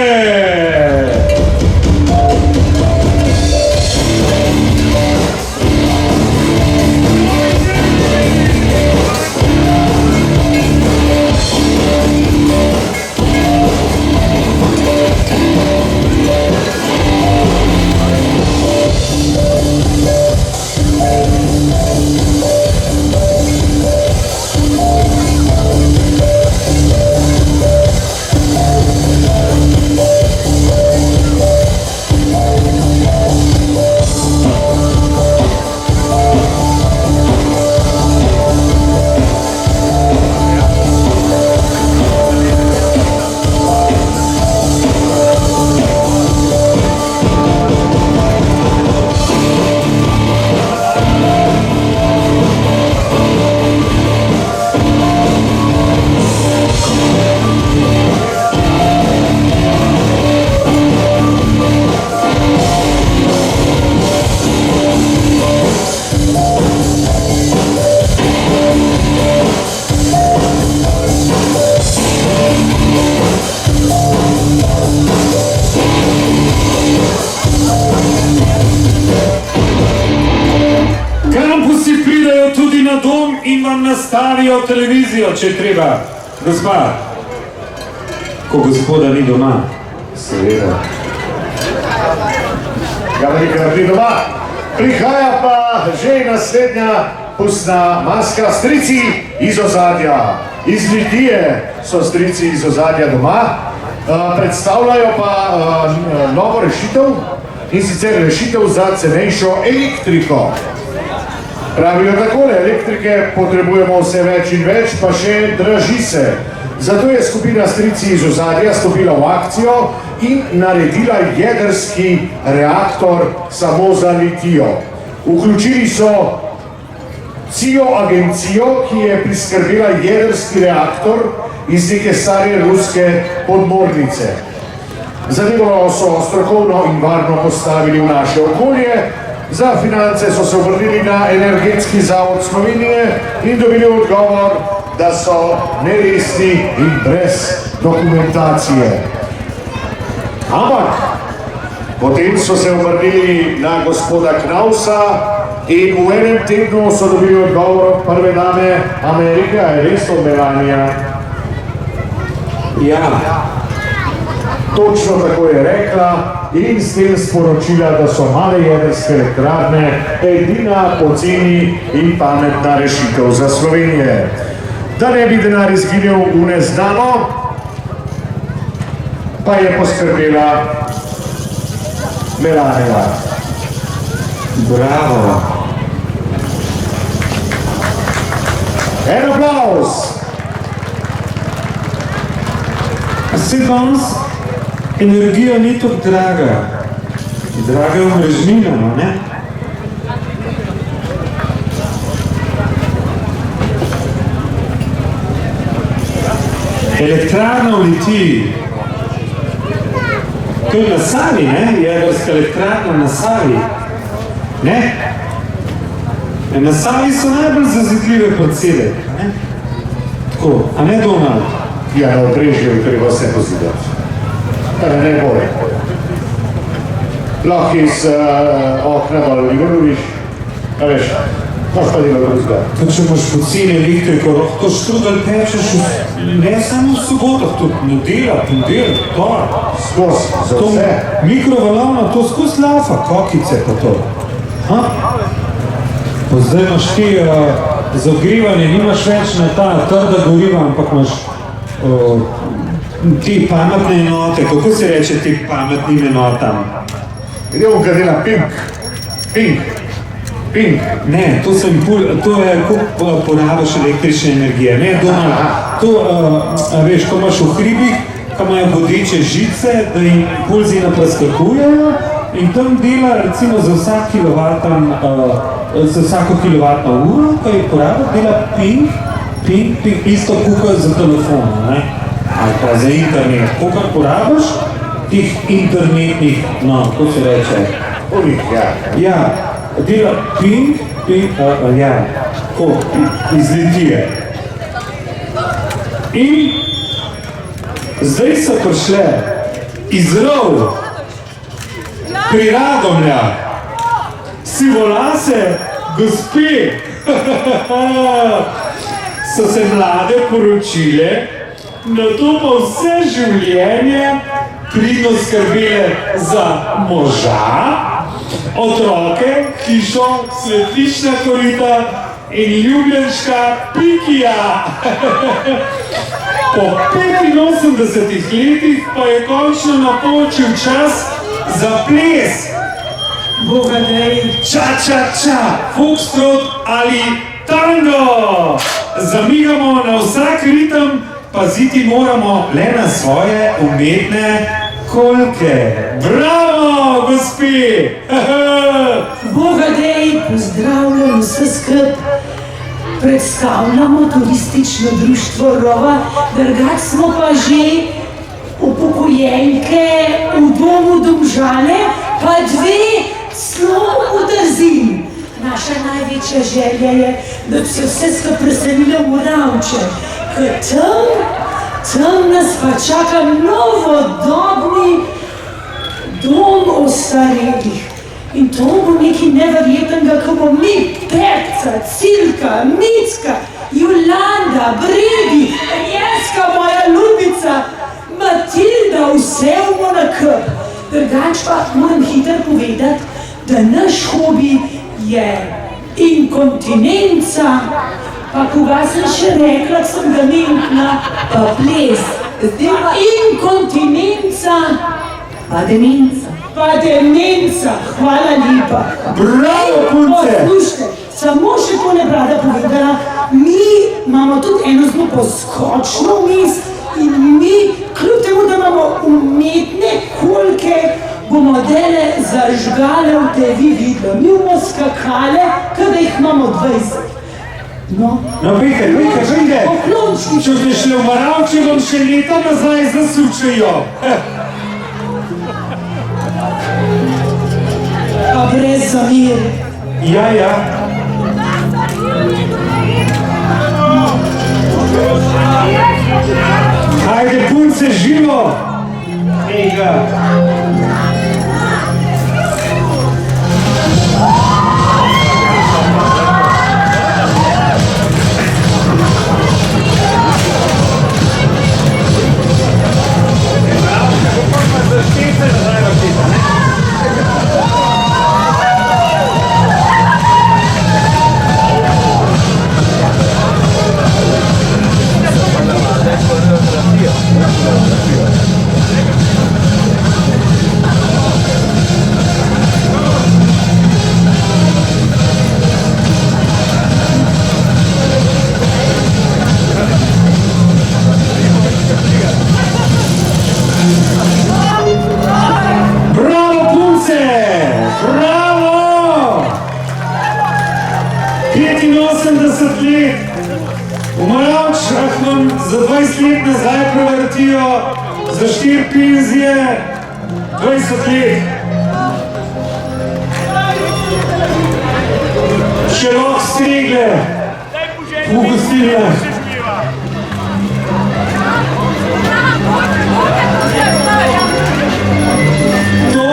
In vam nastavijo televizijo, če treba. Gospa, ko gospoda ni doma. Seveda. Ja, velikrat ni doma. Prihaja pa že naslednja pustna maska. Strici iz ozadja. Iz Litije so strici iz ozadja doma. Predstavljajo pa novo rešitev, in sicer rešitev za cenejšo elektriko. Pravijo takole, elektrike potrebujemo vse več in več, pa še draži se. Zato je skupina Strici iz ozadja stopila v akcijo in naredila jedrski reaktor samo za Litijo. Vključili so CIO agencijo, ki je priskrbila jedrski reaktor iz neke stare ruske podmornice. Zadevo so strokovno in varno postavili v naše okolje. Za finance so se obrnili na Energetski zavod Slovenije in dobili odgovor, da so neresni in brez dokumentacije. Ampak potem so se obrnili na gospoda Knausa in v enem tednu so dobili odgovor od prve dame Amerike, je res to Melania? Ja. Točno tako je rekla in s tem sporočila, da so male jedrske elektrarne edina poceni in pametna rešitev za Slovenije. Da ne bi denar izginil v neznano, pa je poskrbela Melania. Bravo! En applaus! Se danes energija ni tako draga. Draga je omrežnina, ne? Elektrarna v Litiji. To je na Savi, ne? Jedrska elektrarna na Savi. Ne? Na Savi so najbolj zazidljive parcele. Tako, a ne Donald? Ja, na Obrežju je treba vse pozidati. Ne bolje. Lahko iz okna dol Rigoroviš, a veš, moš pa delo drugega. To, če imaš poceni elektriko, lahko štrudel pečeš ne samo v sobotah, tudi nedelja, ponedeljek, torek. Skozi, za To vse. mikrovalovna, to skozi lafa, kokice pa to. Ha? Pa zdaj imaš ti za ogrevanje, nimaš več na ta trda goriva, ampak imaš ti pametne enote. Kako se reče ti pametnim enotam? Gremo ga dela Pink. Ne, to je, kako porabiš električne energije. Ne, Donald, to, veš, ko imaš v hribih, ko imajo bodeče žice, da jim pulzi napreskakujejo in tam dela recimo za vsako kilovatno uro, ko je porabil, dela ping, isto kukaj za telefon, ne? Ali pa za internet. Kolikor porabiš tih internetnih, no, kako se reče? Onih, ja. Ja, dela ping, ja, tako, izletije. In zdaj so prišle iz Rov, pri Radomlja, sivolase gospe, so se mlade poročile, na to pa vse življenje pridno skrbele za moža, otroke, hišo, cvetlična korita in ljubljenčka Pikija. Po 85 letih pa je končno napočil čas za ples. Bogadej, ča, foxtrot ali tango. Zamigamo na vsak ritem, paziti moramo le na svoje umetne kolke. Bravo, gospi! Bogadej, pozdravljam vse skupaj. Predstavljamo turistično društvo Rova, drugače smo pa že upokojenke v domu Domžale, pa dve celo v Trzin. Naša največja želja je, da bi se vse skupaj preselilo v Ravče, ker tam nas pa čaka novodobni dom ostarelih. In to bo nekaj neverjetnega, ko bo mi, Pepca, Cilka, Micka, Jolanda, Bredi, Jeska, moja ljubica, Matilda, vse bomo na kup. Drugač pa moram hitro povedati, da naš hobi je inkontinenca, pa koga sem še rekla, sem ga nemkna, pa ples. Inkontinenca, pa demenca. Pa demenca, hvala lepa. Bravo, punce! Poslušajte, samo še to ne bi rada povedala, mi imamo tudi eno zelo poskočno vmes in mi, kljub temu, da imamo umetne kolke, bomo dele zažgale v tebi videli. Mi bomo skakale, kada jih imamo 20. No, Pejte, Poklončki. če ste šli v Maravče, vam še leta nazaj zasučejo. Pa brez zamir. Ja. Ajde, punce, živo! Ejga! Bravo, punce! Bravo! 85 let! V Maravčah vam za 20 let nazaj prevrtijo za 4 penzije 20 let. še lahko stregle v gostilnah. To!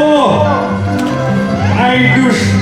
Ajduš!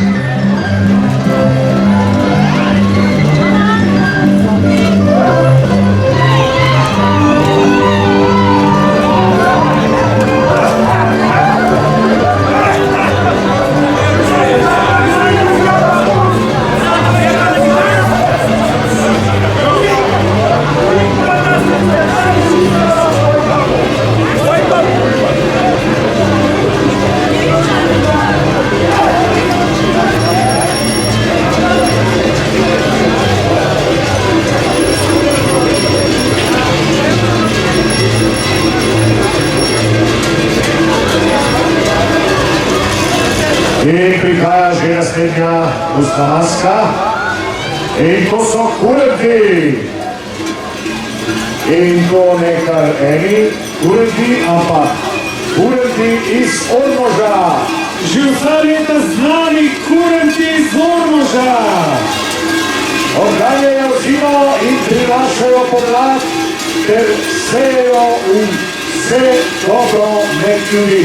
In prihaja že naslednja usta maska. In to so kurenti. In to ne kar eni kurenti, ampak kurenti iz Ormoža. Že vsa leta znani kurenti iz Ormoža. Odganjajo zimo in prinašajo pomlad, ter sejejo v vse dobro med ljudi.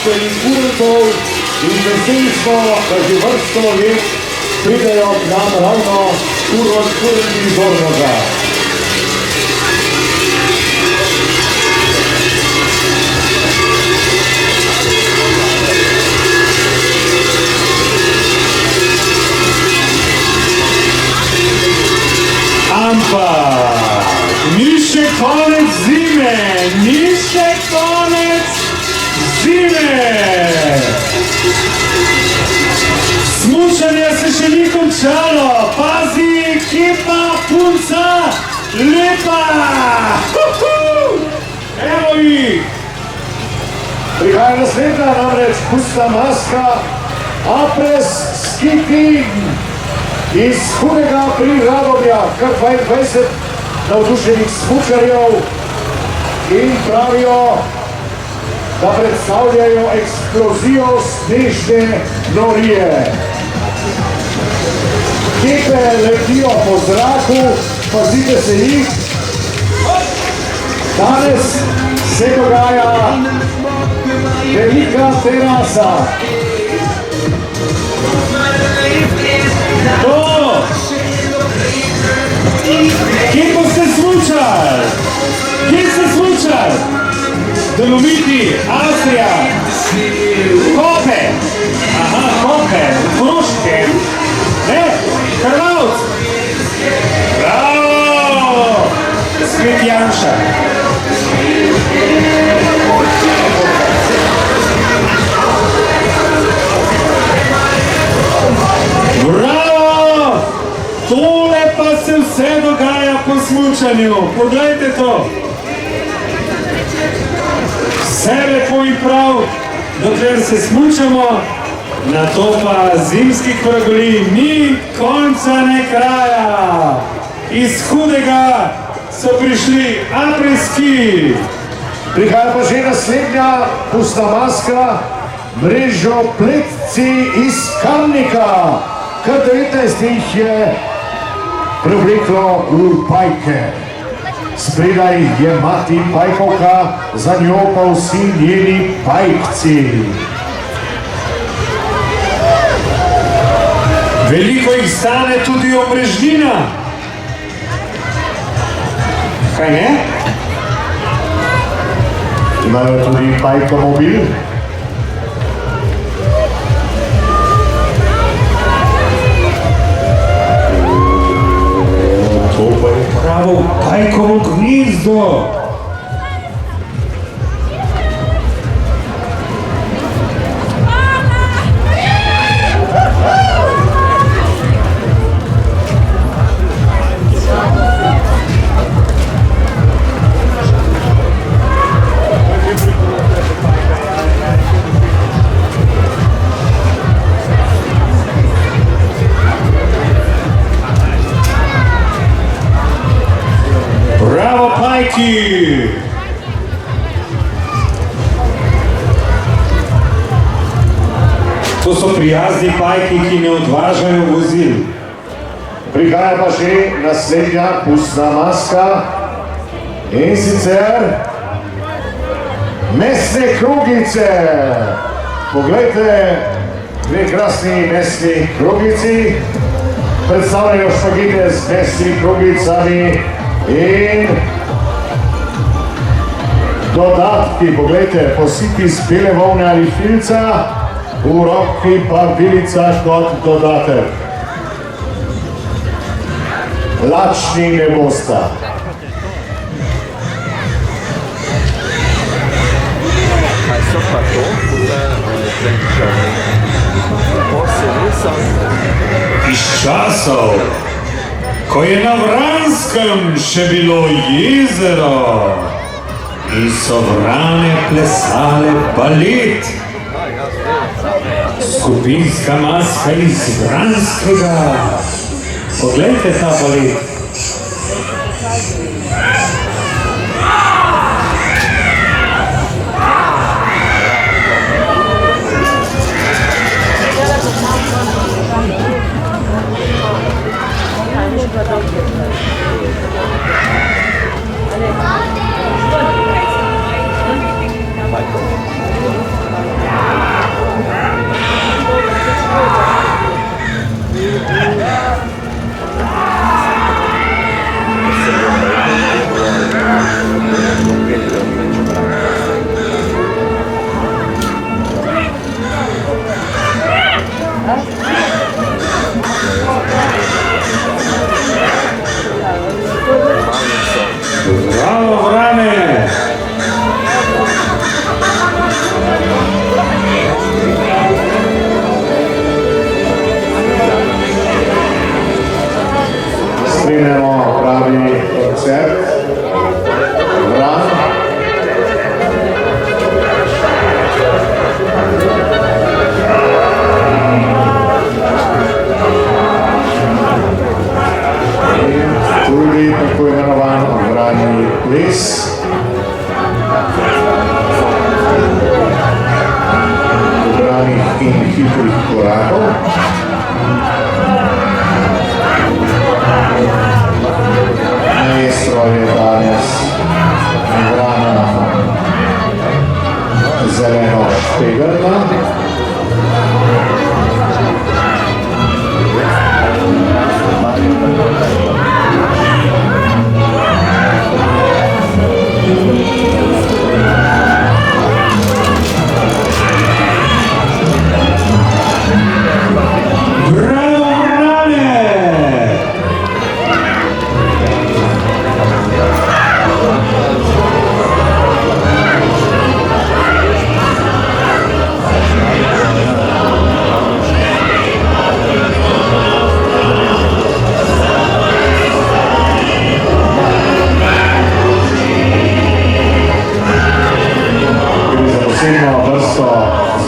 in kurentov in veseli smo, da že vrsto let pridejo k nam ravno kurenti iz Ormoža. Ampak ni še konec zime, ni še konec zime. Smučanje se še ni končalo, pazi, kje pa punca lepa. Evo jih. Prihaja naslednja, namreč pusta maska, Apres Pevski tim iz Hudega pri Radomlja, kar 22 navdušenih smučarjev in pravijo, da predstavljajo eksplozijo snežne norije. Kepe letijo po zraku, pazite se jih. Danes se dogaja velika terasa. To! Kje boste smučali? Kje ste smučali? Dolomiti, Avstrija, Kope, aha, Kope, Koroške, ne, Krvavc. Bravo! Svet Janša. Bravo! Tole pa se vse dogaja po smučanju. Poglejte to. Vse lepo in prav, dokler se smučamo, na to pa zimskih vragolij ni konca ne kraja. Iz Hudega so prišli apreski. Prihaja pa že naslednja pustna maska, mrežopletci iz Kamnika. Kar 19 jih je preobleklo v pajke. Spredaj je mati pajkovka, za njo pa vsi njeni pajkci. Veliko jih stane tudi omrežnina. Kaj ne? Imajo tudi pajkomobil. To pa je pravo pajkovo gnezdo. Bravo, pajki! To so prijazni pajki, ki ne odvažajo vozil. Prihaja pa že naslednja pustna maska, in sicer mesne kroglice. Poglejte, dve krasni mesni kroglici, predstavljajo špagete z mesnimi kroglicami in dodatki. Poglejte, positi z bele volne ali filca, v roki pa vilica kot dodatek. Lačni ne bosta. Kaj so pa to? Iz časov, ko je na Vranskem še bilo jezero in so vrane plesale balet. Skupinska maska iz Vranskega. Poglejte ta balet. zeleno štegrna.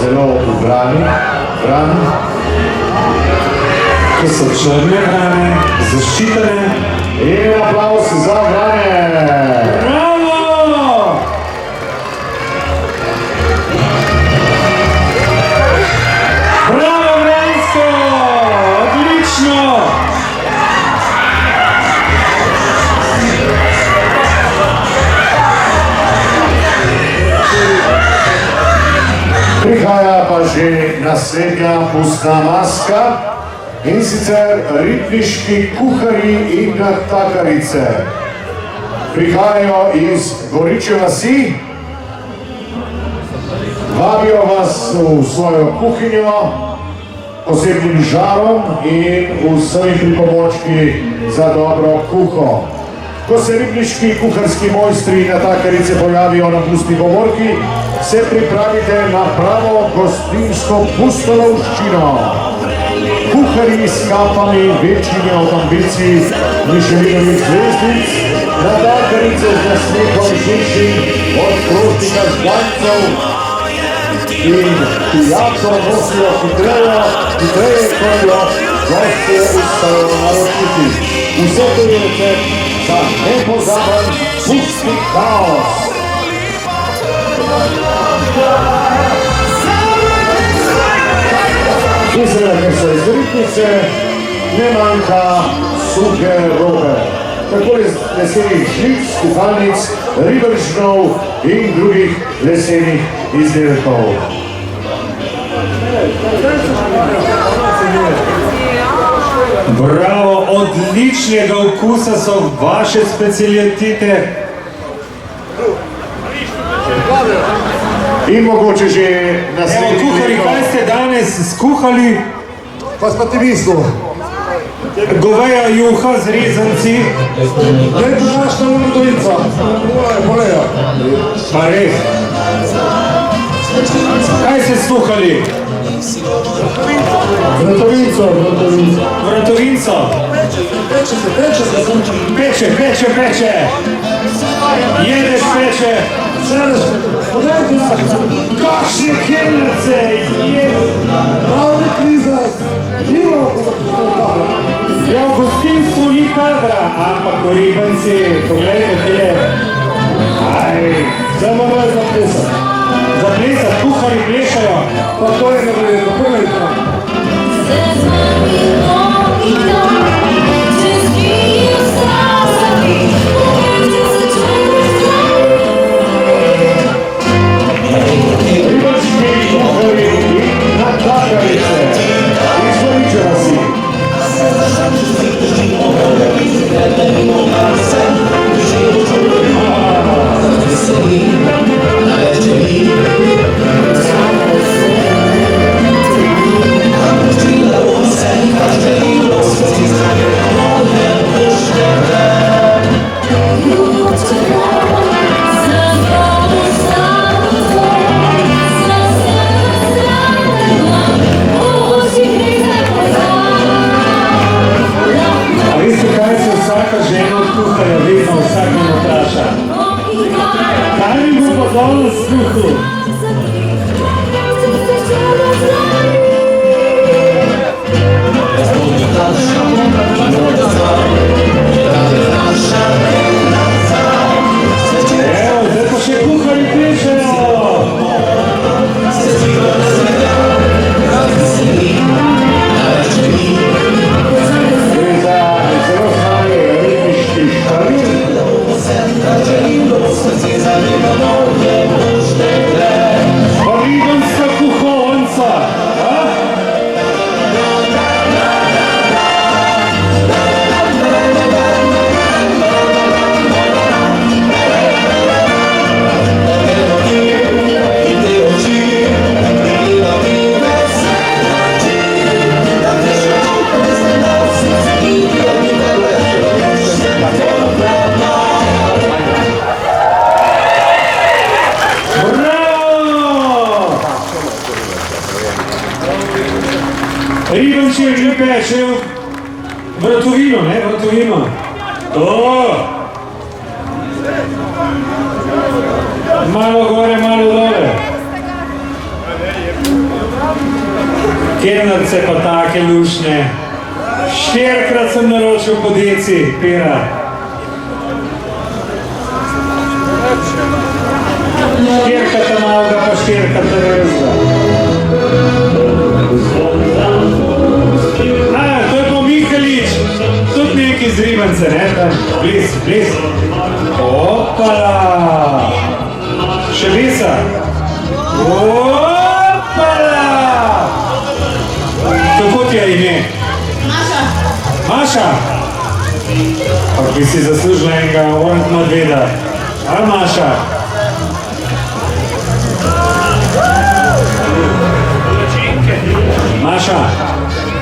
Zelo ubrani, ki so črne vrane, zaščitene. In aplavz za vrane. Bravo! Bravo, Vransko! Odlično! Prihaja pa že naslednja pustna maska, in sicer ribniški kuharji in natakarice. Prihajajo iz Goriče vasi, vabijo vas v svojo kuhinjo, posebnim žarom in vsemi pripomočki za dobro kuho. Ko se ribniški kuharski mojstri in natakarice pojavijo na pustni povorki, se pripravite na pravo gostinsko pustolovščino. Kuharji s kapami, večjimi avtomobilci, Mišelinovih zvezdic, natakarice z nasmehom živšin od krožnika žgancev in pijačo nosijo hitreje, kot jo gostje ustajo naročiti. Vse to je recept za nepozaben pustni kaos. In seveda, ker so iz Ribnice, ne manjka suhe robe. Tako lesenih žlic, kuhalnic, ribežnov in drugih lesenih izdelkov. Bravo, odličnega okusa so vaše specialitete. In mogoče že naslednji Kuhari, kaj ste danes skuhali? Pa smo ti mislil. Goveja juha z rezanci. Ne bi našla vrtovica. Poleja. Pa res. Kaj ste skuhali? Vrtovico. Vratovinco. Peče. Jedeš peče. Kakšne kelnice, Pravni klizas. Ja, v gostinstvu ni kadra, ampak v ribanci, pogledajte tele. Aj, Zdaj moramo zaplesati. zaplesati, kuhari plešajo. Pa to je nevredno, pogledajte. včeraj ni pečel vratovino, ne, vratovino. Malo gore, malo dole. Kelnerce pa take lušne. 4-krat sem naročil po deci, pera. Štirka ta malga, pa 4-krat ta rezda. To je pa Mihalič, tudi neki z Ribance, ne? Bliz. Opala! Še visa. Opala! Kako ti je ime? Maša? Pa bi si zaslužila enega Orange Madveda. A Maša? Maša,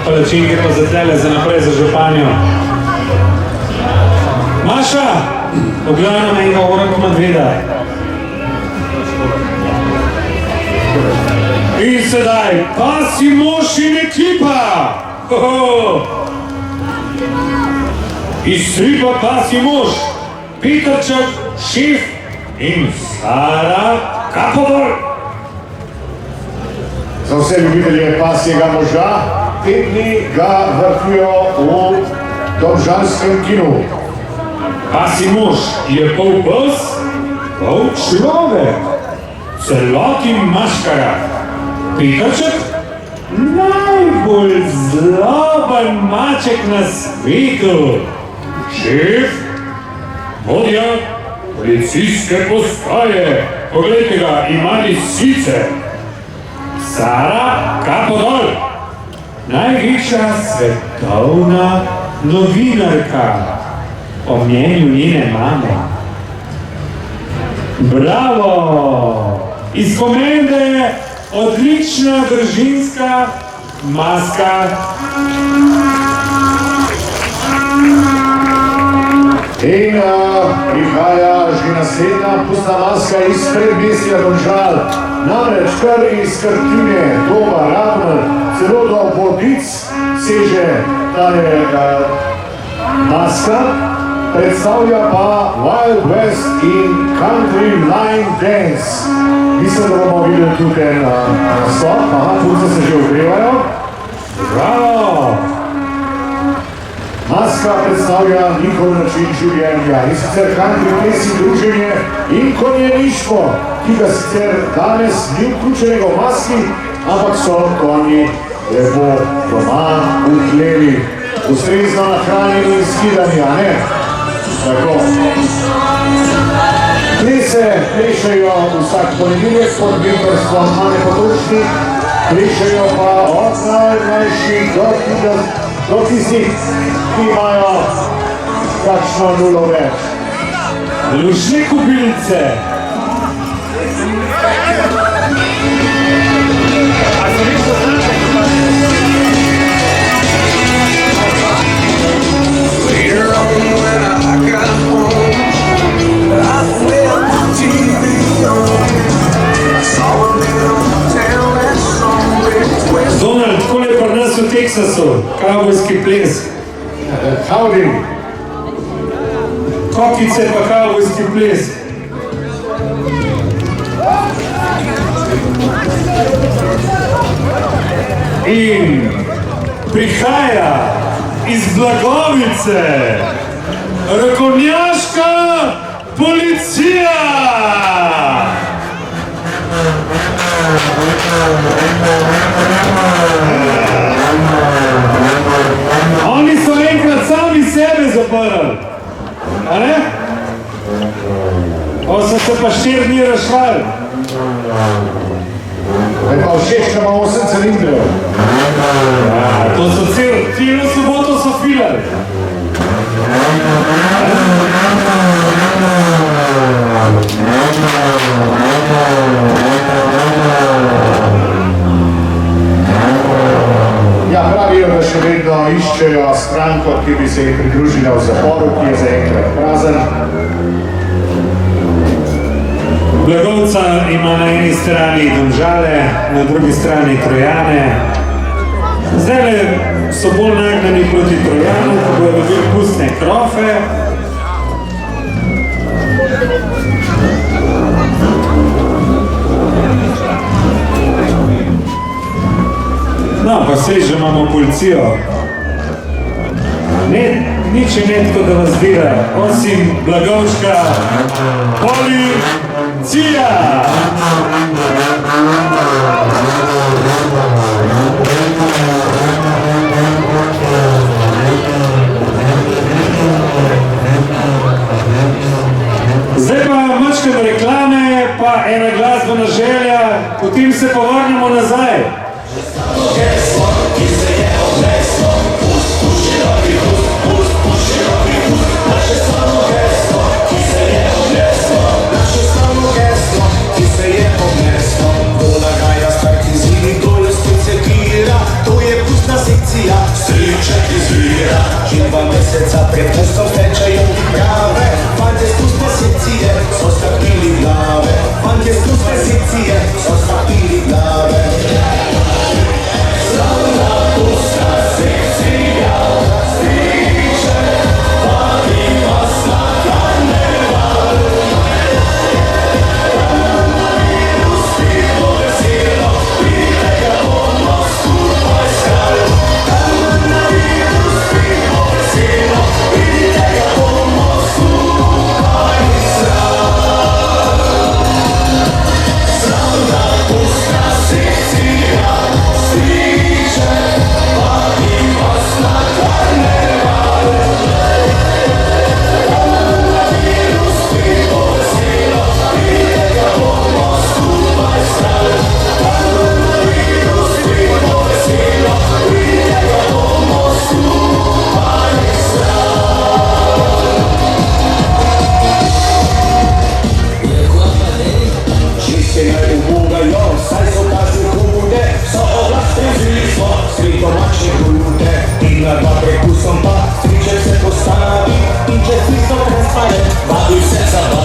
palačinke pa za tele, za naprej za županjo. Maša, pogledaj nam enega Orange Madveda. In sedaj, Pasji mož in ekipa! Iz stripa Pasji mož, Petrček, Šef in Sara Kapodor. Za vse ljubitelje pasjega moža, te dni ga vrtijo v domžalskem kinu. Pasji mož je pol pes, pol človek, celoti maškara. Petrček, najbolj zloben maček na svetu. Šef, vodja policijske postaje, poglejte ga, ima lisice. Sara Kapodol, največja svetovna novinarka, po mnenju njene mame. Bravo! Iz komende odlična družinska maska. In prihaja že naslednja pustna maska iz predmestja Domžal. Namreč kar iz Krtine, Doba, Ravner, celo do Vodic seže tale maska. Predstavlja pa Wild West in Country Line Dance. Mislim, da bomo videli tukaj nastop. Aha, tukaj se že ogrevajo. Bravo! Maska predstavlja njihov način življenja, in sicer country ples in druženje in konjeništvo, ki ga sicer danes ni vključenega v maski, ampak so konji lepo doma v hlevi, ustrezno nahranjeni in skidani, a ne? Tako. Plese plešajo vsak ponedeljek pod mentorstvom Ane Potočnik, plešajo pa od najmlajših do tistih, ki imajo kakšno nulo več. Lušne kubilce. Donald, takole je pri nas v Teksasu, kavbojski ples. Howdy. Kokice pa kavbojski ples. In prihaja iz Blagovice rokovnjaška policija. Oni so enkrat sami sebe zaprli, a ne? Pa so se pa 4 dni razšvali. Me pa všeč, da ima 8 cilindrov. To so celo soboto so filali. Ja, pravijo, da še vedno iščejo stranko, ki bi se jih pridružila v zaporu, ki je zaenkrat prazen. Blagovca ima na eni strani Domžale, na drugi strani Trojane. Zdaj so bolj nagnjeni proti Trojanu, ko bojo dobili pustne krofe. No, pa sej že imamo policijo. Nič je netko, da vas dela, osim blagovška policija! Zdaj pa mačkam reklame, pa ena glasbena želja, potem se pa vrnemo nazaj. Že 2 meseca pred pustom tečejo prave, fante z puste sekcije so stopili glave, fante z puste sekcije so stopili glave. Slavna pusta sekcija, striče, vadi vas na karneval. Koronavirus ti bo veselo, pride ga bomo skupaj skrali. Koronavirus ti bo veselo, pride ga bomo skupaj skrali. Slavna pusta sekcija, striče, vadi vas na karneval. Koronavirus ti bo veselo, pride ga bomo skupaj skrali. Koronavirus ti bo veselo, pride ga bomo skupaj skrali. Čisti naj ubogajo, saj so kazni hude, so oblasti zli smo, svi domači hude. In na 2 prekusom pa striček se postavi, in če tisto transparent, vadi vse zabavi.